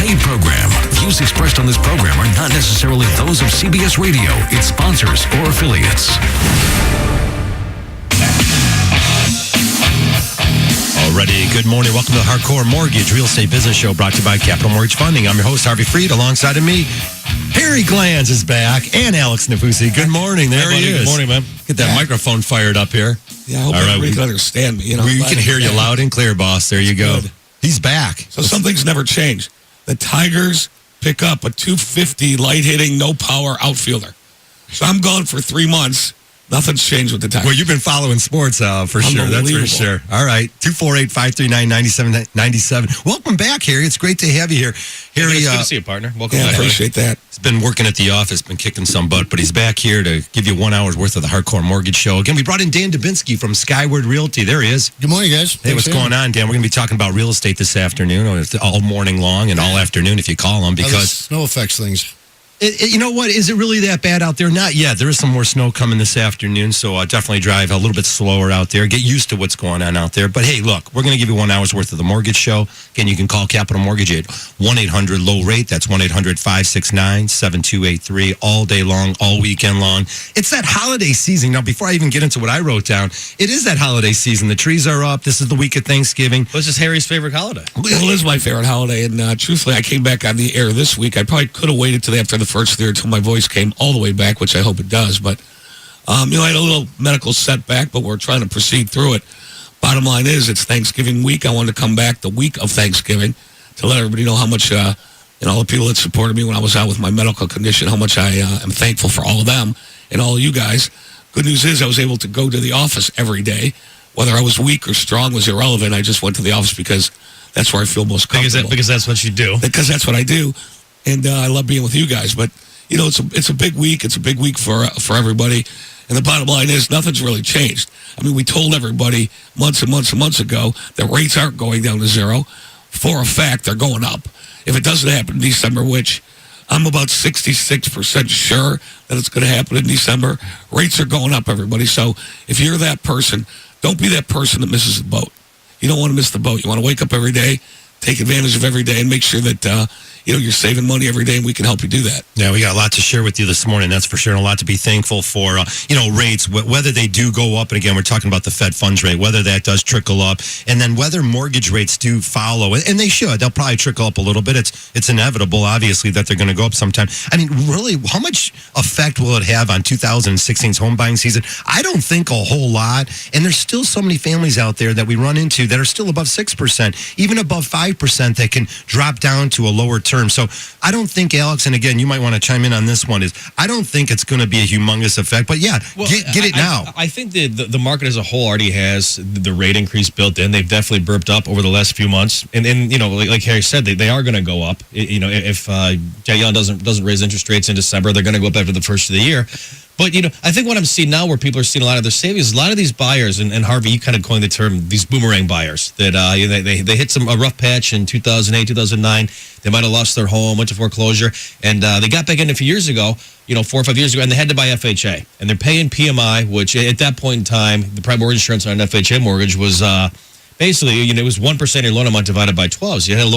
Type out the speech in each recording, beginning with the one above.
paid program. Views expressed on this program are not necessarily those of CBS Radio, its sponsors, or affiliates. Already, good morning. Welcome to the Hardcore Mortgage Real Estate Business Show brought to you by Capital Mortgage Funding. I'm your host, Harvey Freed. Alongside of me, Harry Glanz is back and Alex Nafusi. Good morning. There he is. Good morning, man. Get that microphone fired up here. Yeah, I hope everybody can understand me. We can hear you loud and clear, boss. There you go. Good. He's back. So some things never change. The Tigers pick up a 250 light-hitting, no-power outfielder. So I'm gone for 3 months. Nothing's changed with the Tigers. Well, you've been following sports for sure. That's for sure. All right. 248-539-9797. Welcome back, Harry. It's great to have you here. Harry, it's good to see you, partner. Welcome I back. appreciate that. He's been working at the office, been kicking some butt, but he's back here to give you 1 hour's worth of the Hardcore Mortgage Show. Again, we brought in Dan Dubinsky from Skyward Realty. There he is. Good morning, guys. Hey, what's going on, Dan? We're going to be talking about real estate this afternoon, or all morning long and all afternoon if you call them, because snow affects things. You know what? Is it really that bad out there? Not yet. There is some more snow coming this afternoon, so definitely drive a little bit slower out there. Get used to what's going on out there. But hey, look, we're going to give you 1 hour's worth of the mortgage show. Again, you can call Capital Mortgage at 1-800-LOW-RATE. That's 1-800-569-7283 all day long, all weekend long. It's that holiday season. Now, before I even get into what I wrote down, it is that holiday season. The trees are up. This is the week of Thanksgiving. This is Harry's favorite holiday. Well, it is my favorite holiday, and truthfully, I came back on the air this week. I probably could have waited till after the first year until my voice came all the way back, which I hope it does. But, I had a little medical setback, but we're trying to proceed through it. Bottom line is, it's Thanksgiving week. I wanted to come back the week of Thanksgiving to let everybody know how much, all the people that supported me when I was out with my medical condition, how much I am thankful for all of them and all of you guys. Good news is I was able to go to the office every day. Whether I was weak or strong was irrelevant. I just went to the office because that's where I feel most comfortable. Because that's what you do. Because that's what I do. And I love being with you guys. But, it's a big week. It's a big week for everybody. And the bottom line is nothing's really changed. I mean, we told everybody months and months and months ago that rates aren't going down to zero. For a fact, they're going up. If it doesn't happen in December, which I'm about 66% sure that it's going to happen in December, rates are going up, everybody. So if you're that person, don't be that person that misses the boat. You don't want to miss the boat. You want to wake up every day, take advantage of every day, and make sure that you're saving money every day, and we can help you do that. Yeah, we got a lot to share with you this morning, that's for sure, and a lot to be thankful for. Rates, whether they do go up, and again, we're talking about the Fed funds rate, whether that does trickle up, and then whether mortgage rates do follow, and they should. They'll probably trickle up a little bit. It's inevitable, obviously, that they're going to go up sometime. I mean, really, how much effect will it have on 2016's home buying season? I don't think a whole lot, and there's still so many families out there that we run into that are still above 6%, even above 5% that can drop down to a lower term. So I don't think, Alex, and again, you might want to chime in on this one, is I don't think it's going to be a humongous effect, but yeah, get it now. I think the market as a whole already has the rate increase built in. They've definitely burped up over the last few months. And like Harry said, they are going to go up. If Janet Yellen doesn't raise interest rates in December, they're going to go up after the first of the year. But, I think what I'm seeing now where people are seeing a lot of their savings, a lot of these buyers, and Harvey, you kind of coined the term, these boomerang buyers, that they hit a rough patch in 2008, 2009. They might have lost their home, went to foreclosure, and they got back in a few years ago, 4 or 5 years ago, and they had to buy FHA. And they're paying PMI, which at that point in time, the prime mortgage insurance on an FHA mortgage was basically, it was 1% of your loan amount divided by 12. So you had a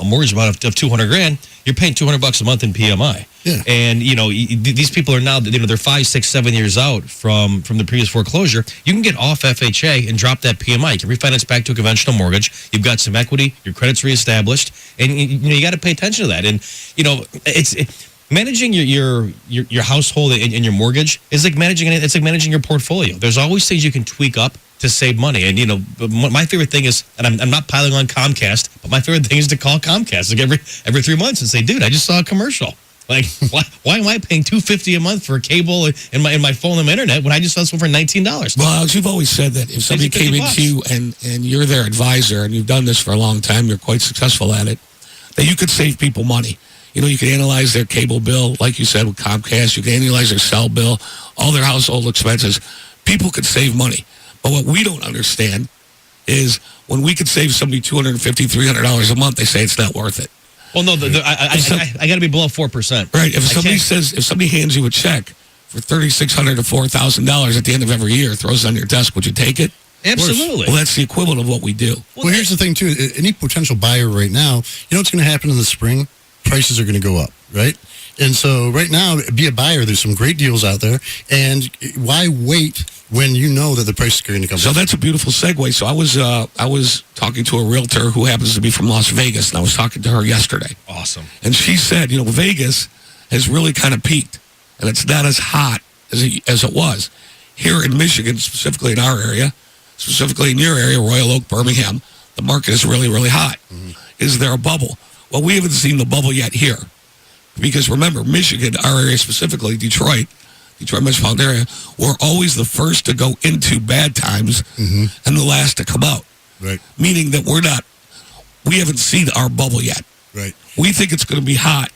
mortgage amount of $200,000. You're paying $200 a month in PMI. Yeah. And these people are now, they're 5, 6, 7 years out from the previous foreclosure. You can get off FHA and drop that PMI. You can refinance back to a conventional mortgage. You've got some equity. Your credit's reestablished, and you got to pay attention to that. And it's managing your household and your mortgage is like managing your portfolio. There's always things you can tweak up to save money. And, my favorite thing is, and I'm not piling on Comcast, but my favorite thing is to call Comcast like every 3 months and say, dude, I just saw a commercial. Like, why am I paying $250 a month for cable and my phone and my internet when I just saw this one for $19? Well, Alex, you've always said that if somebody came into you and you're their advisor and you've done this for a long time, you're quite successful at it, that you could save people money. You can analyze their cable bill, like you said, with Comcast. You can analyze their cell bill, all their household expenses. People could save money. But what we don't understand is when we could save somebody $250, $300 a month, they say it's not worth it. Well, no, I got to be below 4%. Right. If somebody hands you a check for $3,600 to $4,000 at the end of every year, throws it on your desk, would you take it? Absolutely. Well, that's the equivalent of what we do. Well, here's the thing, too. Any potential buyer right now, you know what's going to happen in the spring? Prices are going to go up, right? And so right now, be a buyer. There's some great deals out there. And why wait when you know that the price is going to come So down? that's a beautiful segue. So I was talking to a realtor who happens to be from Las Vegas, and I was talking to her yesterday. Awesome. And she said, Vegas has really kind of peaked, and it's not as hot as it was. Here in Michigan, specifically in our area, specifically in your area, Royal Oak, Birmingham, the market is really, really hot. Mm-hmm. Is there a bubble? Well, we haven't seen the bubble yet here. Because remember, Michigan, our area specifically, Detroit metropolitan area, we're always the first to go into bad times and the last to come out. Right. Meaning that we haven't seen our bubble yet. Right. We think it's going to be hot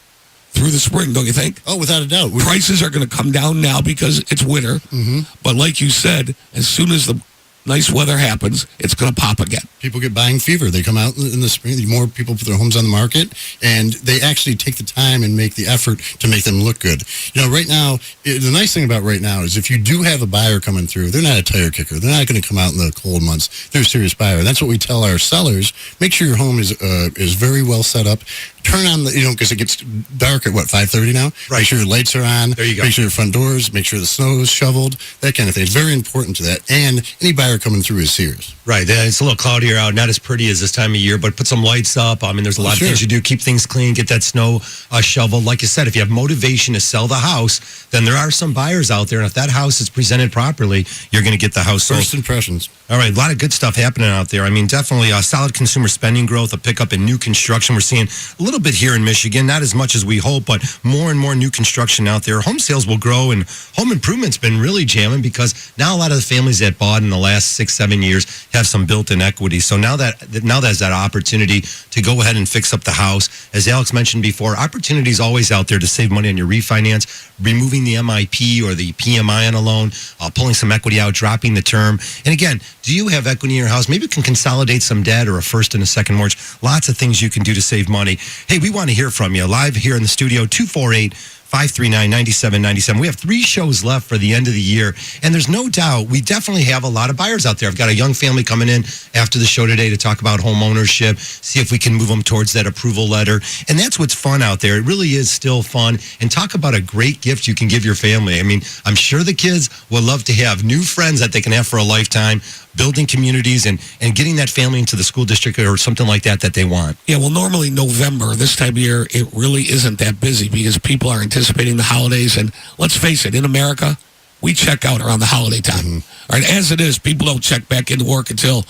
through the spring, don't you think? Oh, without a doubt. Prices are going to come down now because it's winter. Mm-hmm. But like you said, as soon as the nice weather happens, it's going to pop again. People get buying fever. They come out in the spring. More people put their homes on the market, and they actually take the time and make the effort to make them look good. Right now, the nice thing about right now is if you do have a buyer coming through, they're not a tire kicker. They're not going to come out in the cold months. They're a serious buyer. And that's what we tell our sellers. Make sure your home is very well set up. Turn on because it gets dark at 5:30 now. Right. Make sure your lights are on. There you go. Make sure your front doors. Make sure the snow is shoveled. That kind of thing. It's very important to that. And any buyer coming through is serious. Right. It's a little cloudier out, not as pretty as this time of year, but put some lights up. I mean, there's a lot of things you do. Keep things clean, get that snow shoveled. Like you said, if you have motivation to sell the house, then there are some buyers out there. And if that house is presented properly, you're going to get the house sold. First impressions. All right. A lot of good stuff happening out there. I mean, definitely solid consumer spending growth, a pickup in new construction. We're seeing a little bit here in Michigan, not as much as we hope, but more and more new construction out there. Home sales will grow, and home improvement's been really jamming because now a lot of the families that bought in the last 6-7 years have some built-in equity. So now there's that opportunity to go ahead and fix up the house. As Alex mentioned before, opportunities always out there to save money on your refinance, removing the MIP or the PMI on a loan, pulling some equity out, dropping the term. And again, do you have equity in your house? Maybe you can consolidate some debt or a first and a second mortgage. Lots of things you can do to save money. Hey, we want to hear from you live here in the studio, 248-539-9797. We have 3 shows left for the end of the year, and there's no doubt we definitely have a lot of buyers out there. I've got a young family coming in after the show today to talk about home ownership, see if we can move them towards that approval letter, and that's what's fun out there. It really is still fun, and talk about a great gift you can give your family. I mean, I'm sure the kids would love to have new friends that they can have for a lifetime, building communities and getting that family into the school district or something like that they want. Yeah, well, normally November, this time of year, it really isn't that busy because people are anticipating the holidays. And let's face it, in America, we check out around the holiday time. Mm-hmm. All right, as it is, people don't check back into work until,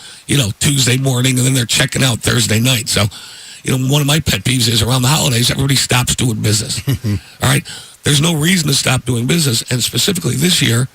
Tuesday morning, and then they're checking out Thursday night. So, one of my pet peeves is around the holidays, everybody stops doing business. All right, there's no reason to stop doing business. And specifically this year,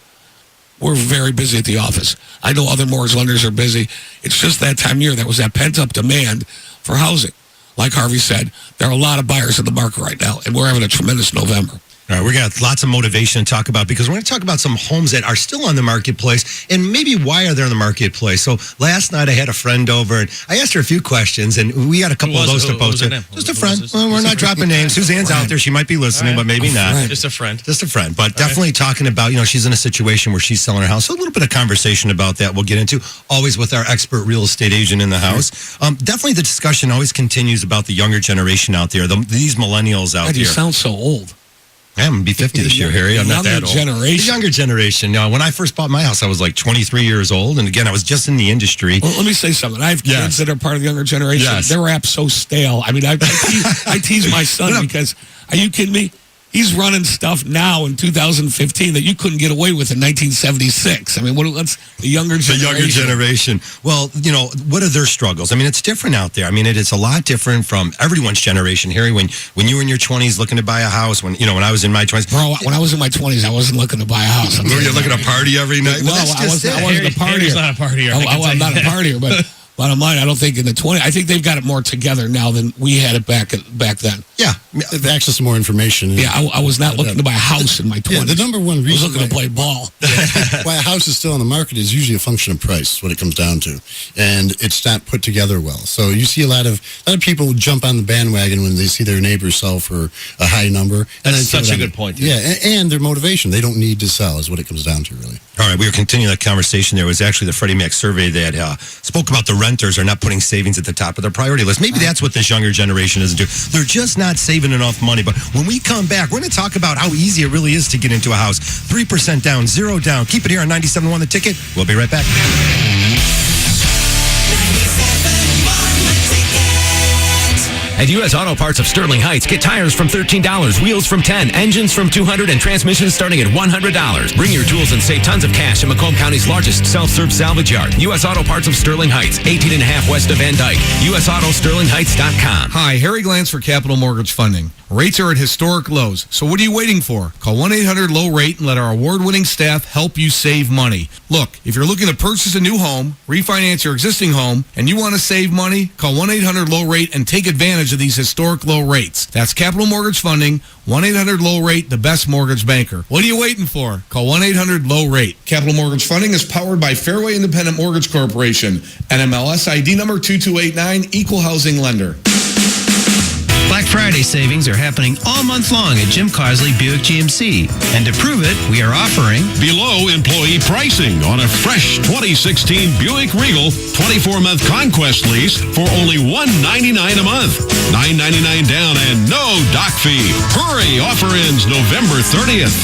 we're very busy at the office. I know other mortgage lenders are busy. It's just that time of year. There was that pent-up demand for housing. Like Harvey said, there are a lot of buyers in the market right now, and we're having a tremendous November. All right, we're going to have lots of motivation to talk about because we're going to talk about some homes that are still on the marketplace and maybe why are they on the marketplace. So last night I had a friend over and I asked her a few questions and we got a couple of those to post. Just a friend. Well, we're not dropping names. Suzanne's out there. She might be listening, but maybe not. Just a friend. Just a friend. But definitely talking about, she's in a situation where she's selling her house. So a little bit of conversation about that we'll get into, always with our expert real estate agent in the house. Definitely the discussion always continues about the younger generation out there, these millennials out God, there. You sound so old. I'm going to be 50 this year, Harry. I'm not that old. Generation. The younger generation. Now, when I first bought my house, I was like 23 years old. And again, I was just in the industry. Well, let me say something. I have kids that are part of the younger generation. Yes. Their app's so stale. I mean, I tease my son because, are you kidding me? He's running stuff now in 2015 that you couldn't get away with in 1976. I mean, what's the younger generation? The younger generation. Well, what are their struggles? I mean, it's different out there. I mean, it's a lot different from everyone's generation. Harry, when you were in your 20s looking to buy a house, when I was in my 20s. Bro, when I was in my 20s, I wasn't looking to buy a house. Were you looking to party every night? No, I wasn't a partier. Harry's not a partier. I'm not a partier, but Bottom line, I don't think in the 20. I think they've got it more together now than we had it back then. Yeah. They've access to more information. Yeah, I was not looking to buy a house in my 20s. Yeah, the number one I was reason looking to play ball. why a house is still on the market is usually a function of price, what it comes down to, and it's not put together well. So you see a lot of people jump on the bandwagon when they see their neighbors sell for a high number. And That's then such a good point. Yeah, and their motivation. They don't need to sell is what it comes down to, really. All right, we were continuing that conversation. There was actually the Freddie Mac survey that spoke about the renters are not putting savings at the top of their priority list. Maybe that's what this younger generation isn't doing. They're just not saving enough money. But when we come back, we're going to talk about how easy it really is to get into a house. 3% down, 0 down. Keep it here on 97.1 The Ticket. We'll be right back. At U.S. Auto Parts of Sterling Heights, get tires from $13, wheels from $10, engines from $200, and transmissions starting at $100. Bring your tools and save tons of cash in Macomb County's largest self-serve salvage yard. U.S. Auto Parts of Sterling Heights, 18.5 west of Van Dyke. USAutoSterlingHeights.com. Hi, Harry Glantz for Capital Mortgage Funding. Rates are at historic lows, so what are you waiting for? Call 1-800-LOW-RATE and let our award-winning staff help you save money. Look, if you're looking to purchase a new home, refinance your existing home, and you want to save money, call 1-800-LOW-RATE and take advantage of these historic low rates. That's Capital Mortgage Funding, 1-800-LOW-RATE, the best mortgage banker. What are you waiting for? Call 1-800-LOW-RATE. Capital Mortgage Funding is powered by Fairway Independent Mortgage Corporation, NMLS ID number 2289, Equal Housing Lender. Black Friday savings are happening all month long at Jim Carsley Buick GMC. And to prove it, we are offering below employee pricing on a fresh 2016 Buick Regal 24-month Conquest lease for only $199 a month. $999 down and no doc fee. Hurry, offer ends November 30th.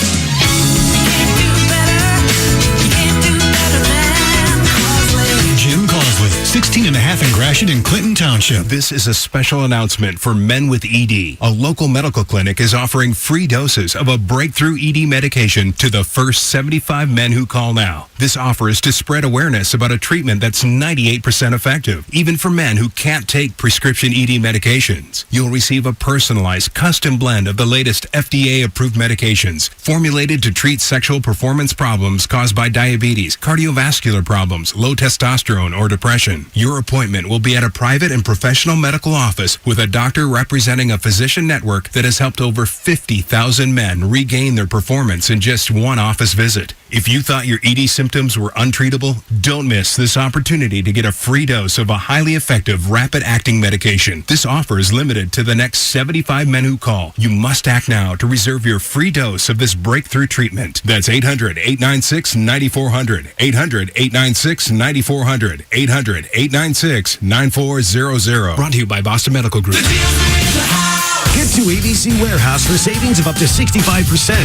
Jim Carsley, 16 and a half in Gratiot and Clinton Township. This is a special announcement for men with ED. A local medical clinic is offering free doses of a breakthrough ED medication to the first 75 men who call now. This offer is to spread awareness about a treatment that's 98% effective, even for men who can't take prescription ED medications. You'll receive a personalized, custom blend of the latest FDA-approved medications, formulated to treat sexual performance problems caused by diabetes, cardiovascular problems, low testosterone, or depression. Your appointment will be at a private and professional medical office with a doctor representing a physician network that has helped over 50,000 men regain their performance in just one office visit. If you thought your ED symptoms were untreatable, don't miss this opportunity to get a free dose of a highly effective, rapid-acting medication. This offer is limited to the next 75 men who call. You must act now to reserve your free dose of this breakthrough treatment. That's 800-896-9400. 800-896-9400. 800-896-9400. Brought to you by Boston Medical Group. Get to ABC Warehouse for savings of up to 65%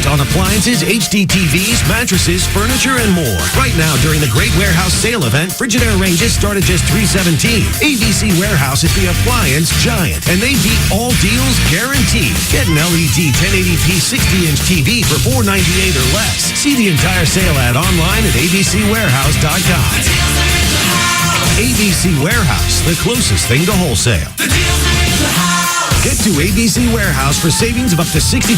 on appliances, HD TVs, mattresses, furniture, and more. Right now, during the Great Warehouse Sale event, Frigidaire ranges start at just $317. ABC Warehouse is the appliance giant, and they beat all deals guaranteed. Get an LED 1080p 60-inch TV for $498 or less. See the entire sale ad online at abcwarehouse.com. ABC Warehouse, the closest thing to wholesale. Get to ABC Warehouse for savings of up to 65%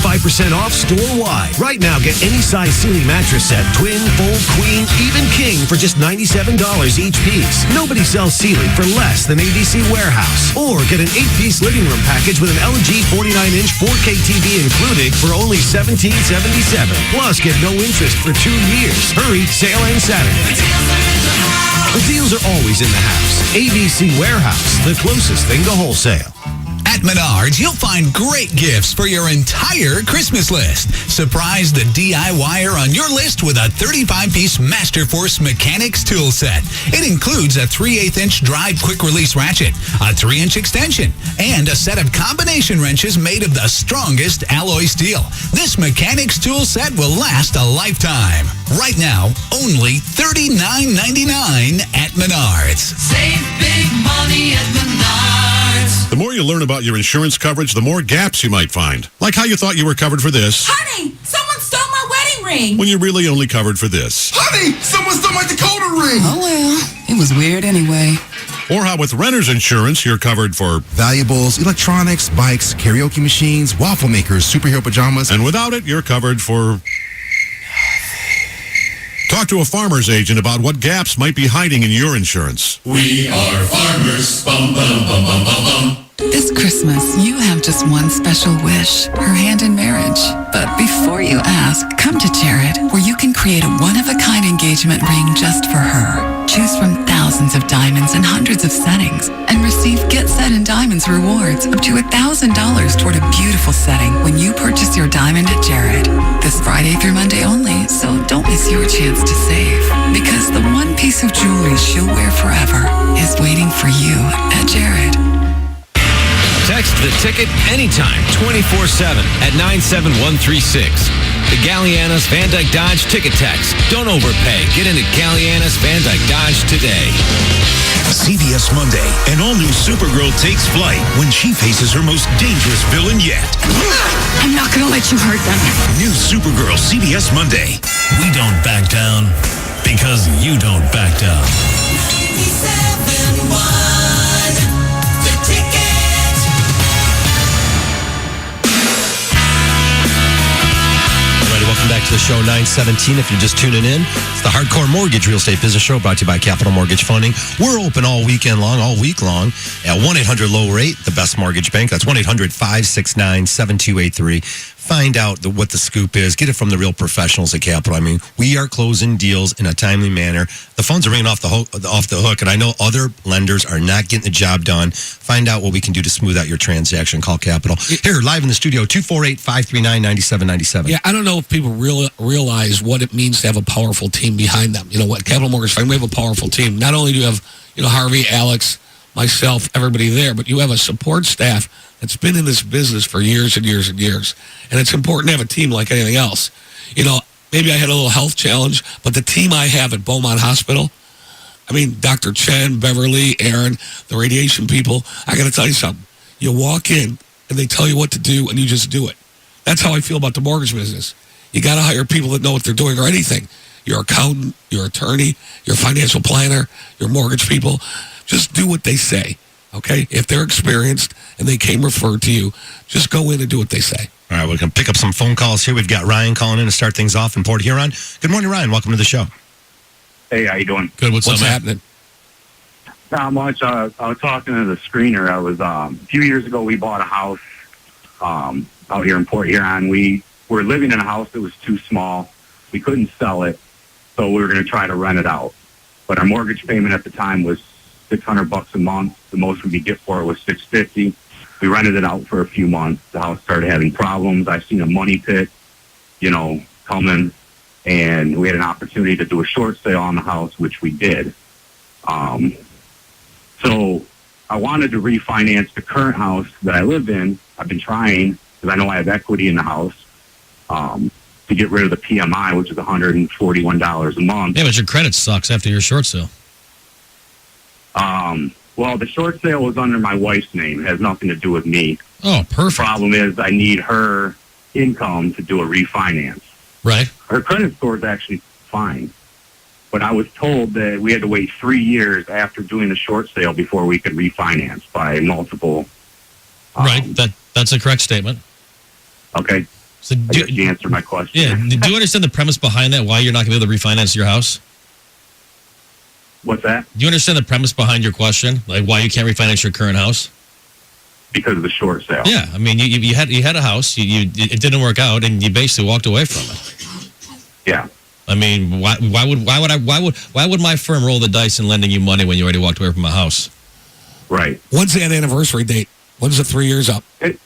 off store-wide. Right now, get any size Sealy mattress set, twin, full, queen, even king for just $97 each piece. Nobody sells Sealy for less than ABC Warehouse. Or get an 8-piece living room package with an LG 49-inch 4K TV included for only $1777. Plus, get no interest for 2 years. Hurry, sale ends Saturday. The deals are always in the house. ABC Warehouse, the closest thing to wholesale. At Menards, you'll find great gifts for your entire Christmas list. Surprise the DIYer on your list with a 35-piece Masterforce Mechanics tool set. It includes a 3/8-inch drive quick-release ratchet, a 3-inch extension, and a set of combination wrenches made of the strongest alloy steel. This Mechanics tool set will last a lifetime. Right now, only $39.99 at Menards. Save big money at Menards. The more you learn about your insurance coverage, the more gaps you might find. Like how you thought you were covered for this, Honey, someone stole my wedding ring. when you're really only covered for this. Honey, someone stole my Dakota ring. Oh, well, it was weird anyway. Or how with renter's insurance, you're covered for Valuables, electronics, bikes, karaoke machines, waffle makers, superhero pajamas. and without it, you're covered for Talk to a farmer's agent about what gaps might be hiding in your insurance. We are farmers. Bum, bum, bum, bum, bum, bum. This Christmas, you have just one special wish, her hand in marriage. But before you ask, come to Jared, where you can create a one-of-a-kind engagement ring just for her. Choose from thousands of diamonds and hundreds of settings, and receive Get Set in Diamonds rewards up to $1,000 toward a beautiful setting when you purchase your diamond at Jared. This Friday through Monday only, so don't miss your chance to save. Because the one piece of jewelry she'll wear forever is waiting for you at Jared. Text the ticket anytime, 24/7 at 97136. The Gallianos Van Dyke Dodge ticket text. Don't overpay. Get into Gallianos Van Dyke Dodge today. CVS Monday. An all-new Supergirl takes flight when she faces her most dangerous villain yet. I'm not going to let you hurt them. New Supergirl, CVS Monday. We don't back down because you don't back down. 97.1 The Ticket. Welcome back to the show, 917. If you're just tuning in, it's the Hardcore Mortgage Real Estate Business Show brought to you by Capital Mortgage Funding. We're open all week long at 1-800-LOW-RATE, the best mortgage bank. That's 1-800-569-7283. Find out what the scoop is. Get it from the real professionals at Capital. I mean, we are closing deals in a timely manner. The phones are ringing off the hook, and I know other lenders are not getting the job done. Find out what we can do to smooth out your transaction. Call Capital. Here, live in the studio, 248-539-9797. Yeah, I don't know if people realize what it means to have a powerful team behind them. You know what, Capital Mortgage Funding, we have a powerful team. Not only do you have, Harvey, Alex, myself, everybody there, but you have a support staff that's been in this business for years and years and years. And it's important to have a team like anything else. Maybe I had a little health challenge, but the team I have at Beaumont Hospital, I mean, Dr. Chen, Beverly, Aaron, the radiation people, I got to tell you something. You walk in and they tell you what to do and you just do it. That's how I feel about the mortgage business. You got to hire people that know what they're doing or anything. Your accountant, your attorney, your financial planner, your mortgage people. Just do what they say, okay? If they're experienced and they came referred to you, just go in and do what they say. All right, we can pick up some phone calls here. We've got Ryan calling in to start things off in Port Huron. Good morning, Ryan. Welcome to the show. Hey, how you doing? Good. What's up, happening? Not much. I was talking to the screener. I was a few years ago. We bought a house out here in Port Huron. We were living in a house that was too small. We couldn't sell it, so we were going to try to rent it out. But our mortgage payment at the time was $600 a month. The most we could get for it was $650. We rented it out for a few months. The house started having problems. I seen a money pit, coming, and we had an opportunity to do a short sale on the house, which we did. So I wanted to refinance the current house that I live in. I've been trying because I know I have equity in the house to get rid of the PMI, which is $141 a month. Yeah, but your credit sucks after your short sale. Well, the short sale was under my wife's name. It has nothing to do with me. Oh, perfect. The problem is I need her income to do a refinance. Right. Her credit score is actually fine. But I was told that we had to wait 3 years after doing the short sale before we could refinance by multiple. Right. That's a correct statement. Okay. So I guess you answered my question. Yeah. Do you understand the premise behind that? Why you're not going to be able to refinance your house? What's that? Do you understand the premise behind your question? Like why you can't refinance your current house? Because of the short sale. Yeah. I mean, you had a house. It didn't work out, and you basically walked away from it. Yeah. I mean, why would my firm roll the dice in lending you money when you already walked away from a house? Right. When's that anniversary date? When's the 3 years up? It's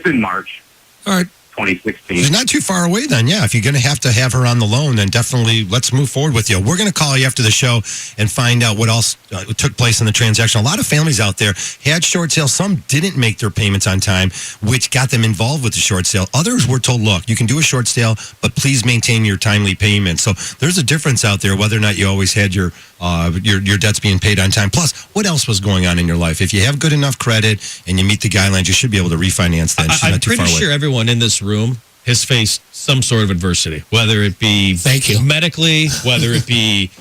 in March. All right. 2016. It's not too far away then, yeah. If you're going to have her on the loan, then definitely let's move forward with you. We're going to call you after the show and find out what else took place in the transaction. A lot of families out there had short sales. Some didn't make their payments on time, which got them involved with the short sale. Others were told, look, you can do a short sale, but please maintain your timely payments. So there's a difference out there whether or not you always had your debts being paid on time. Plus, what else was going on in your life? If you have good enough credit and you meet the guidelines, you should be able to refinance that. I'm pretty sure everyone in this room has faced some sort of adversity, whether it be medically, whether it be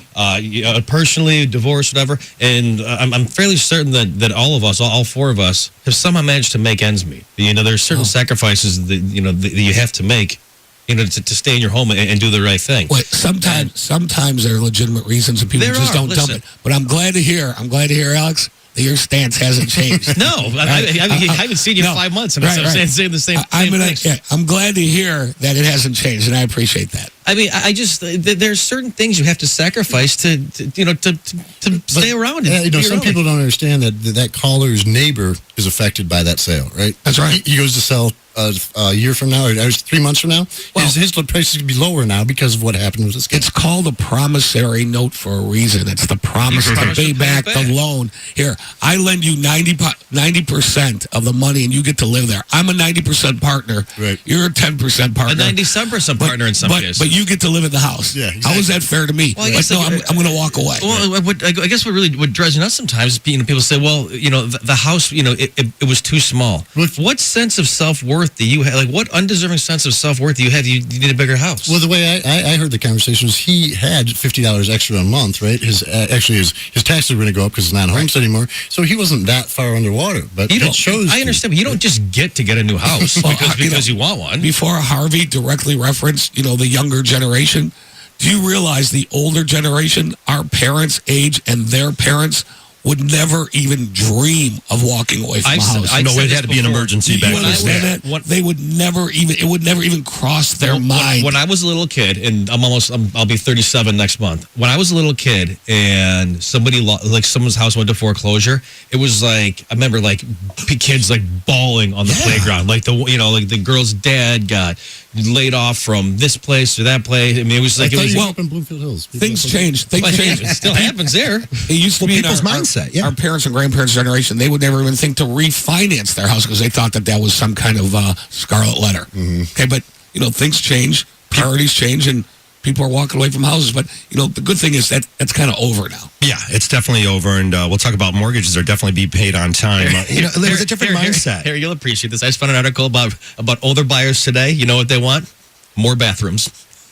personally, divorce, whatever. And I'm fairly certain that all of us, all four of us, have somehow managed to make ends meet. There's certain sacrifices that you have to make to stay in your home and do the right thing. Well, sometimes there are legitimate reasons and people just don't dump it. But I'm glad to hear, Alex, that your stance hasn't changed. No, I haven't seen you in 5 months, and I'm saying the same thing. I'm glad to hear that it hasn't changed, and I appreciate that. I mean, I just there's certain things you have to sacrifice to stay around. Some people don't understand that caller's neighbor is affected by that sale, right? That's right. He goes to sell a year from now, or 3 months from now. Well, his prices could be lower now because of what happened with this guy. It's called a promissory note for a reason. It's the promise to pay back the loan. Here, I lend you 90% of the money, and you get to live there. I'm a 90% partner. Right. You're a 10% partner. A 97% partner in some cases. But you get to live in the house. Yeah, exactly. How is that fair to me? Well, I'm going to walk away. Well, I guess what drives me nuts sometimes is people say, well, the house, it was too small. What sense of self-worth do you have? Like, what undeserving sense of self-worth do you have? You need a bigger house. Well, the way I heard the conversation was he had $50 extra a month, right? His taxes were going to go up because it's not homestead anymore. So he wasn't that far underwater. But it shows. I understand, but you don't just get a new house because you want one. Before Harvey directly referenced, the younger generation, do you realize the older generation, our parents' age and their parents, would never even dream of walking away from a house? It had to be an emergency back then. They would never even, it would never even cross their mind. When I was a little kid, and I'll be 37 next month. When I was a little kid and someone's house went to foreclosure, it was like, I remember kids bawling on the playground. The girl's dad got laid off from this place to that place. I mean, it was like, up in Bloomfield Hills. Things changed. It still happens there. It used to be people's in mindset. Our parents and grandparents' generation, they would never even think to refinance their house because they thought that was some kind of scarlet letter. Mm-hmm. Okay, but things change, priorities change, and people are walking away from houses. But the good thing is that's kind of over now. Yeah, it's definitely over, and we'll talk about mortgages. They're definitely be paid on time. There's a different mindset. Here, you'll appreciate this. I just found an article about older buyers today. You know what they want? More bathrooms.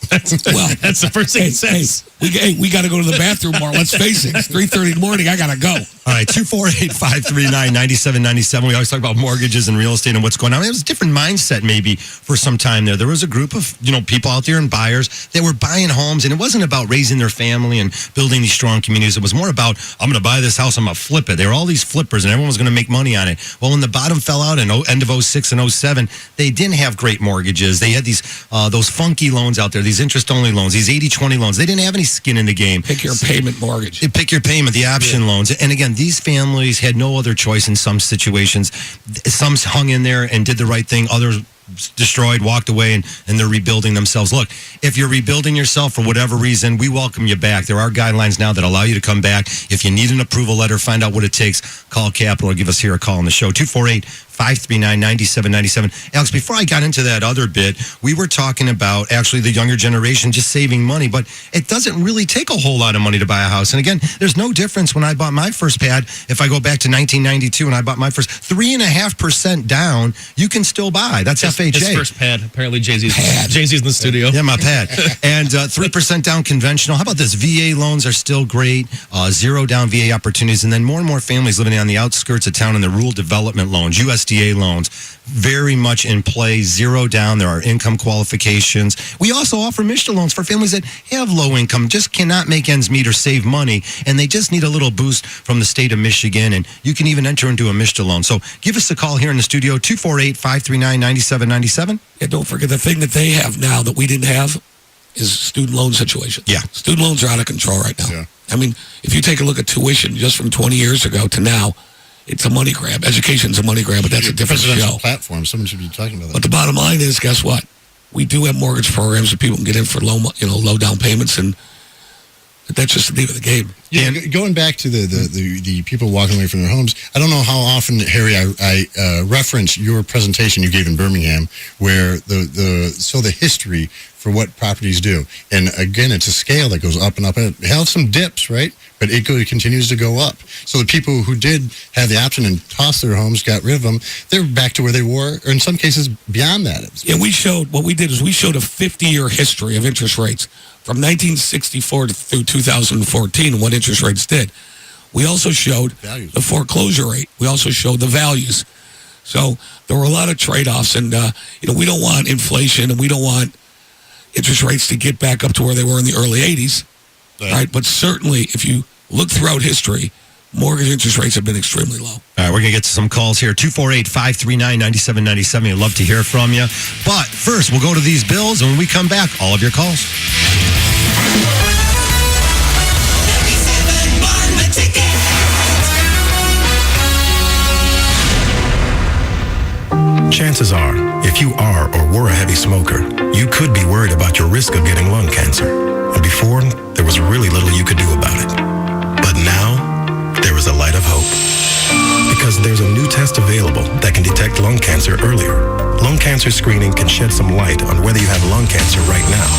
That's the first thing it says. We got to go to the bathroom more. Let's face it. It's 3:30 in the morning. I got to go. All right, 248-539-9797. We always talk about mortgages and real estate and what's going on. It was a different mindset maybe for some time there. There was a group of people out there and buyers that were buying homes, and it wasn't about raising their family and building these strong communities. It was more about, I'm going to buy this house, I'm going to flip it. There were all these flippers, and everyone was going to make money on it. Well, when the bottom fell out in end of 06 and 07, they didn't have great mortgages. They had these those funky loans out there, these interest-only loans, these 80-20 loans. They didn't have any skin in the game. Pick your payment mortgage. Pick your payment, the option loans. And again, these families had no other choice in some situations. Some hung in there and did the right thing. Others destroyed, walked away, and they're rebuilding themselves. Look, if you're rebuilding yourself for whatever reason, we welcome you back. There are guidelines now that allow you to come back. If you need an approval letter, find out what it takes, call Capital or give us here a call on the show. 248-539-9797. Alex, before I got into that other bit, we were talking about actually the younger generation just saving money, but it doesn't really take a whole lot of money to buy a house. And again, there's no difference when I bought my first pad. If I go back to 1992 and I bought my first 3.5% down, you can still buy. That's FHA. His first pad. Apparently Jay-Z's in the studio. Yeah, my pad. And 3% down conventional. How about this? VA loans are still great. Zero down VA opportunities. And then more and more families living on the outskirts of town in the rural development loans, USDA loans, very much in play. Zero down. There are income qualifications. We also offer MSHDA loans for families that have low income, just cannot make ends meet or save money, and they just need a little boost from the state of Michigan. And you can even enter into a MSHDA loan. So give us a call here in the studio, 248-539-9797. Yeah, don't forget the thing that they have now that we didn't have is student loan situation. Yeah. Student loans are out of control right now. Yeah. I mean, if you take a look at tuition just from 20 years ago to now, it's a money grab. Education's a money grab, but that's a different show. Platform. Someone should be talking about that. But the bottom line is, guess what? We do have mortgage programs that people can get in for low down payments, and that's just the name of the game. Yeah, going back to the people walking away from their homes, I don't know how often, Harry, I reference your presentation you gave in Birmingham, where the history for what properties do. And again, it's a scale that goes up and up. It has some dips, right? But it continues to go up. So the people who did have the option and tossed their homes, got rid of them, they're back to where they were, or in some cases beyond that. Yeah, we showed a 50-year history of interest rates from 1964 through 2014, what interest rates did. We also showed the foreclosure rate. We also showed the values. So there were a lot of trade-offs, and we don't want inflation, and we don't want interest rates to get back up to where they were in the early 80s. Right? But certainly, if you look throughout history, mortgage interest rates have been extremely low. All right, we're going to get to some calls here. 248-539-9797. I'd love to hear from you. But first, we'll go to these bills, and when we come back, all of your calls. Chances are, if you are or were a heavy smoker, you could be worried about your risk of getting lung cancer. And before, there was really little you could do about it. But now, there is a light of hope. Because there's a new test available that can detect lung cancer earlier. Lung cancer screening can shed some light on whether you have lung cancer right now.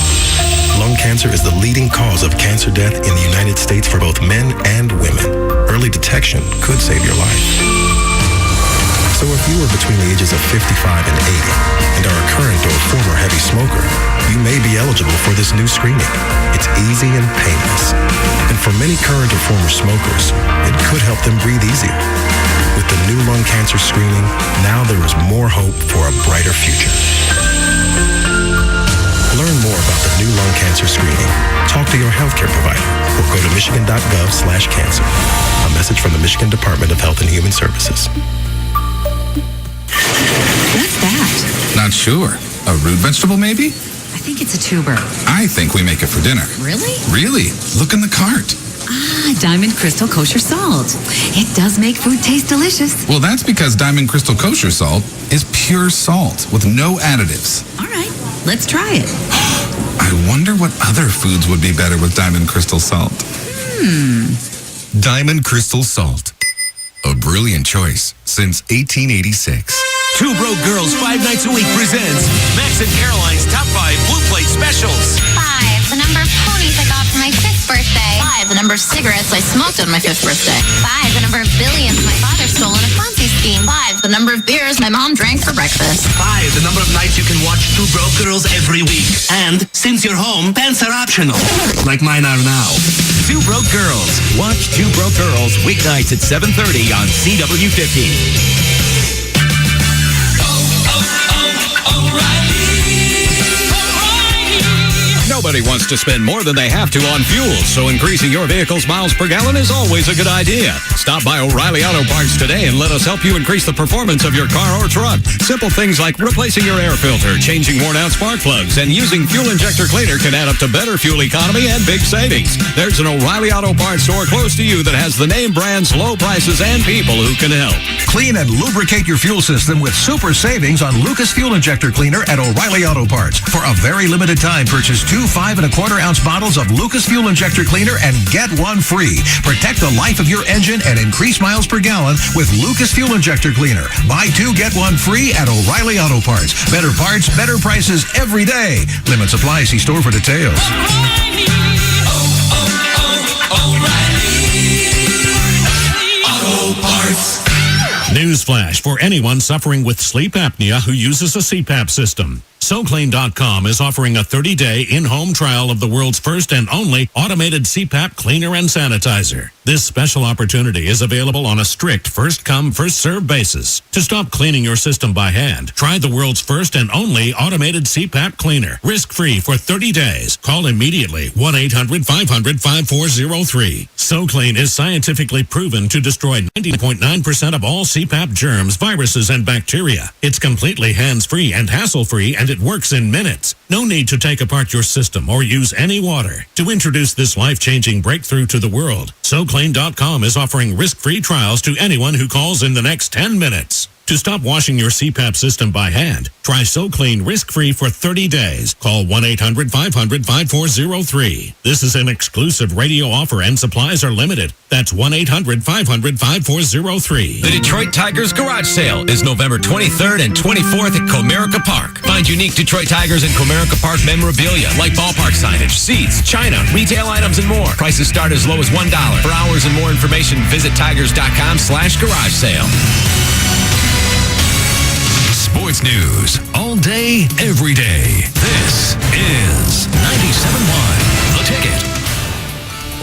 Lung cancer is the leading cause of cancer death in the United States for both men and women. Early detection could save your life. So if you are between the ages of 55 and 80 and are a current or former heavy smoker, you may be eligible for this new screening. It's easy and painless. And for many current or former smokers, it could help them breathe easier. With the new lung cancer screening, now there is more hope for a brighter future. Learn more about the new lung cancer screening. Talk to your healthcare provider or go to michigan.gov/cancer. A message from the Michigan Department of Health and Human Services. What's that? Not sure. A root vegetable, maybe? I think it's a tuber. I think we make it for dinner. Really? Really? Look in the cart. Ah, Diamond Crystal Kosher Salt. It does make food taste delicious. Well, that's because Diamond Crystal Kosher Salt is pure salt with no additives. All right, let's try it. I wonder what other foods would be better with Diamond Crystal Salt. Diamond Crystal Salt. A brilliant choice since 1886. Two Broke Girls 5 nights a week presents Max and Caroline's Top 5 Blue Plate Specials. 5, the number of ponies I got for my 5th birthday. 5, the number of cigarettes I smoked on my 5th birthday. 5, the number of billions my father stole in a Ponzi scheme. 5, the number of beers my mom drank for breakfast. 5, the number of nights you can watch Two Broke Girls every week. And since you're home, pants are optional, like mine are now. Two Broke Girls. Watch Two Broke Girls weeknights at 7:30 on CW50. Nobody wants to spend more than they have to on fuel, so increasing your vehicle's miles per gallon is always a good idea. Stop by O'Reilly Auto Parts today and let us help you increase the performance of your car or truck. Simple things like replacing your air filter, changing worn-out spark plugs, and using fuel injector cleaner can add up to better fuel economy and big savings. There's an O'Reilly Auto Parts store close to you that has the name brands, low prices, and people who can help. Clean and lubricate your fuel system with super savings on Lucas Fuel Injector Cleaner at O'Reilly Auto Parts. For a very limited time, purchase 2 5.25-ounce bottles of Lucas Fuel Injector Cleaner and get one free. Protect the life of your engine and increase miles per gallon with Lucas Fuel Injector Cleaner. Buy 2, get 1 free at O'Reilly Auto Parts. Better parts, better prices every day. Limits apply. See store for details. O'Reilly Auto Parts. Newsflash for anyone suffering with sleep apnea who uses a CPAP system. SoClean.com is offering a 30-day in-home trial of the world's first and only automated CPAP cleaner and sanitizer. This special opportunity is available on a strict first-come, first-served basis. To stop cleaning your system by hand, try the world's first and only automated CPAP cleaner, risk-free for 30 days. Call immediately 1-800-500-5403. SoClean is scientifically proven to destroy 90.9% of all CPAP germs, viruses, and bacteria. It's completely hands-free and hassle-free, and it works in minutes. No need to take apart your system or use any water. To introduce this life-changing breakthrough to the world, SoClean.com is offering risk-free trials to anyone who calls in the next 10 minutes. To stop washing your CPAP system by hand, try SoClean risk-free for 30 days. Call 1-800-500-5403. This is an exclusive radio offer and supplies are limited. That's 1-800-500-5403. The Detroit Tigers Garage Sale is November 23rd and 24th at Comerica Park. Find unique Detroit Tigers and Comerica Park memorabilia like ballpark signage, seats, china, retail items, and more. Prices start as low as $1. For hours and more information, visit tigers.com/garage sale. Sports news all day, every day. This is 97.1 The Ticket.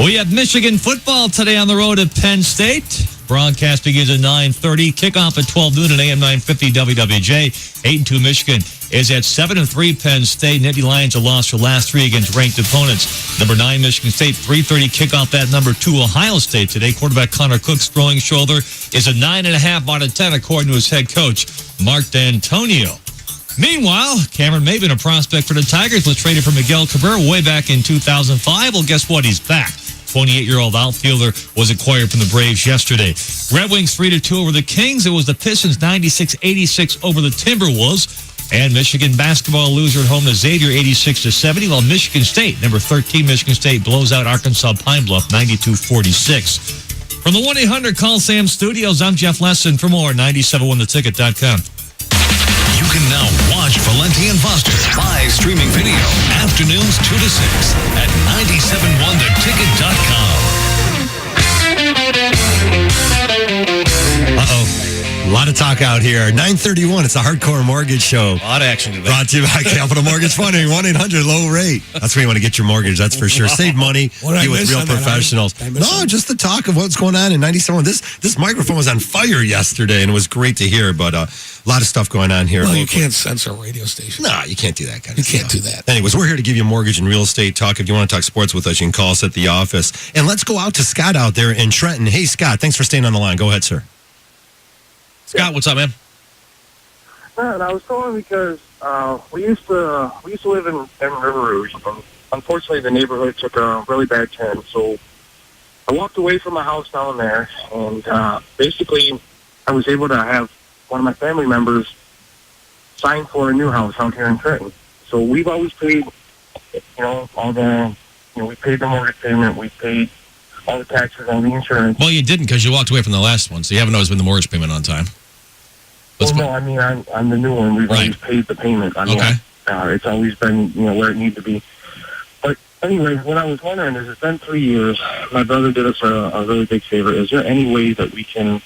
We have Michigan football today on the road at Penn State. Broadcast begins at 9:30. Kickoff at 12 noon at AM 950 WWJ. 8-2 Michigan is at 7-3 Penn State. Nittany Lions are lost their last 3 against ranked opponents. Number 9 Michigan State, 3:30 kickoff at number 2 Ohio State today. Quarterback Connor Cook's throwing shoulder is a 9.5 out of 10 according to his head coach, Mark D'Antonio. Meanwhile, Cameron Maben, a prospect for the Tigers, was traded for Miguel Cabrera way back in 2005. Well, guess what? He's back. 28-year-old outfielder was acquired from the Braves yesterday. Red Wings 3-2 over the Kings. It was the Pistons 96-86 over the Timberwolves. And Michigan basketball loser at home to Xavier 86-70, while Michigan State, number 13 Michigan State, blows out Arkansas Pine Bluff 92-46. From the 1-800-CALL SAM studios, I'm Jeff Lesson. For more, 971theticket.com. You can now watch Valenti and Foster live streaming video afternoons 2 to 6 at 971theticket.com. Uh-oh. A lot of talk out here. 9:31. It's the Hardcore Mortgage Show. A lot of action today. Brought to you by Capital Mortgage Funding. 1-800-LOW-RATE. That's where you want to get your mortgage. That's for sure. Save money. Deal with real professionals. No, just the talk of what's going on in 97. This microphone was on fire yesterday, and it was great to hear. But a lot of stuff going on here. Well, you can't censor a radio station. No, you can't do that kind You of stuff. can't do that. Anyways, we're here to give you mortgage and real estate talk. If you want to talk sports with us, you can call us at the office. And let's go out to Scott out there in Trenton. Hey, Scott, thanks for staying on the line. Go ahead, sir. Scott, what's up, man? Man, I was calling because we used to live in River Rouge. Unfortunately, the neighborhood took a really bad turn, so I walked away from my house down there, and basically, I was able to have one of my family members sign for a new house out here in Trenton. So we've always paid, we paid the mortgage payment, we paid all the taxes, all the insurance. Well, you didn't because you walked away from the last one, so you haven't always been the mortgage payment on time. No, I mean, on the new one, we've always paid the payment. I mean, it's always been, where it needs to be. But anyway, what I was wondering is, it's been 3 years. My brother did us a really big favor. Is there any way that we can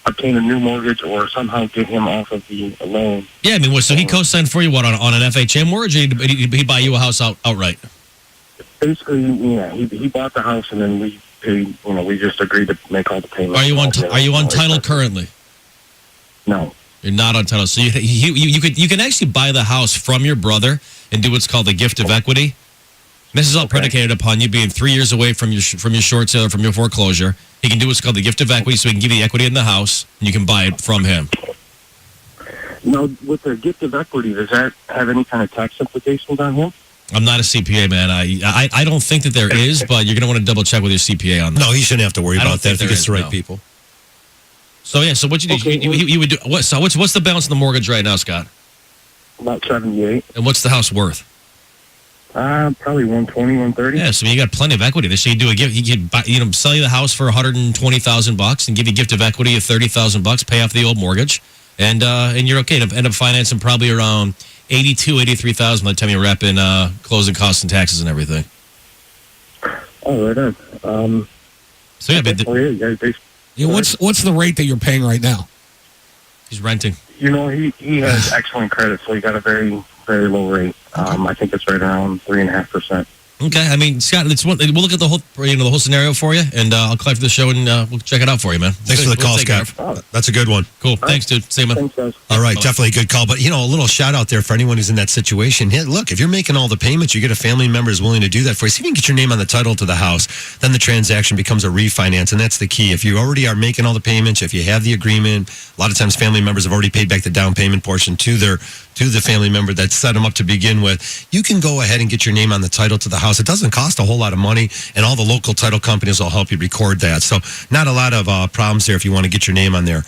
obtain a new mortgage or somehow get him off of the loan? Yeah, I mean, so he co-signed for you, on an FHA mortgage, or he'd buy you a house outright? Basically, yeah, he bought the house, and then we paid, we just agreed to make all the payments. Are you on title currently? No. You're not on title. So you can actually buy the house from your brother and do what's called a gift of equity. This is all predicated upon you being 3 years away from your short sale or from your foreclosure. He can do what's called the gift of equity, so he can give you the equity in the house, and you can buy it from him. Now, with the gift of equity, does that have any kind of tax implications on him? I'm not a CPA, man. I don't think that there is, but you're going to want to double check with your CPA on that. No, he shouldn't have to worry about that if he gets the right people. So yeah, so what you do? You would do what? So what's the balance on the mortgage right now, Scott? About 78. And what's the house worth? Probably 120, 130. Yeah, so you got plenty of equity. So you do a gift. He could buy, sell you the house for $120,000 and give you a gift of equity of $30,000, pay off the old mortgage, and you're okay to end up financing probably around $83,000 by the time you wrap in closing costs and taxes and everything. Oh, right on. So yeah, but what's the rate that you're paying right now? He's renting. He has excellent credit, so he got a very, very low rate. I think it's right around 3.5%. Okay, I mean, Scott, we'll look at the whole scenario for you, and I'll collect the show and we'll check it out for you, man. Thanks for the call, Scott. That's a good one. Cool. Thanks, dude. See you, man. Thanks, guys. All right, definitely a good call. But, a little shout out there for anyone who's in that situation. Hey, look, if you're making all the payments, you get a family member who's willing to do that for you. See if you can get your name on the title to the house. Then the transaction becomes a refinance, and that's the key. If you already are making all the payments, if you have the agreement, a lot of times family members have already paid back the down payment portion to the family member that set them up to begin with. You can go ahead and get your name on the title to the house. It doesn't cost a whole lot of money, and all the local title companies will help you record that. So not a lot of problems there if you want to get your name on there.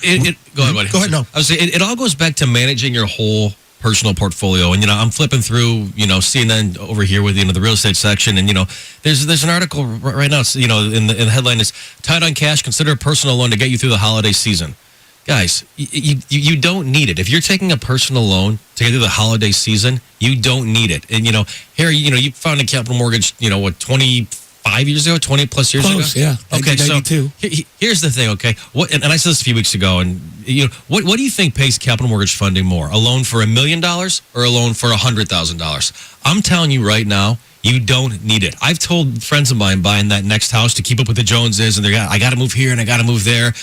Go ahead, buddy. Go ahead, no. I was saying, it all goes back to managing your whole personal portfolio. And, I'm flipping through, CNN over here with, the real estate section. And, there's an article right now, in the headline is, tight on cash, consider a personal loan to get you through the holiday season. Guys, you don't need it. If you're taking a personal loan to get through the holiday season, you don't need it. And, Harry, you found a capital mortgage, 25 years ago, 20 plus years Close, ago? Yeah. Okay, so 1992. here's the thing, okay? And I said this a few weeks ago, and, what do you think pays capital mortgage funding more? A loan for $1 million or a loan for $100,000? I'm telling you right now, you don't need it. I've told friends of mine buying that next house to keep up with the Joneses, and I got to move here and I got to move there.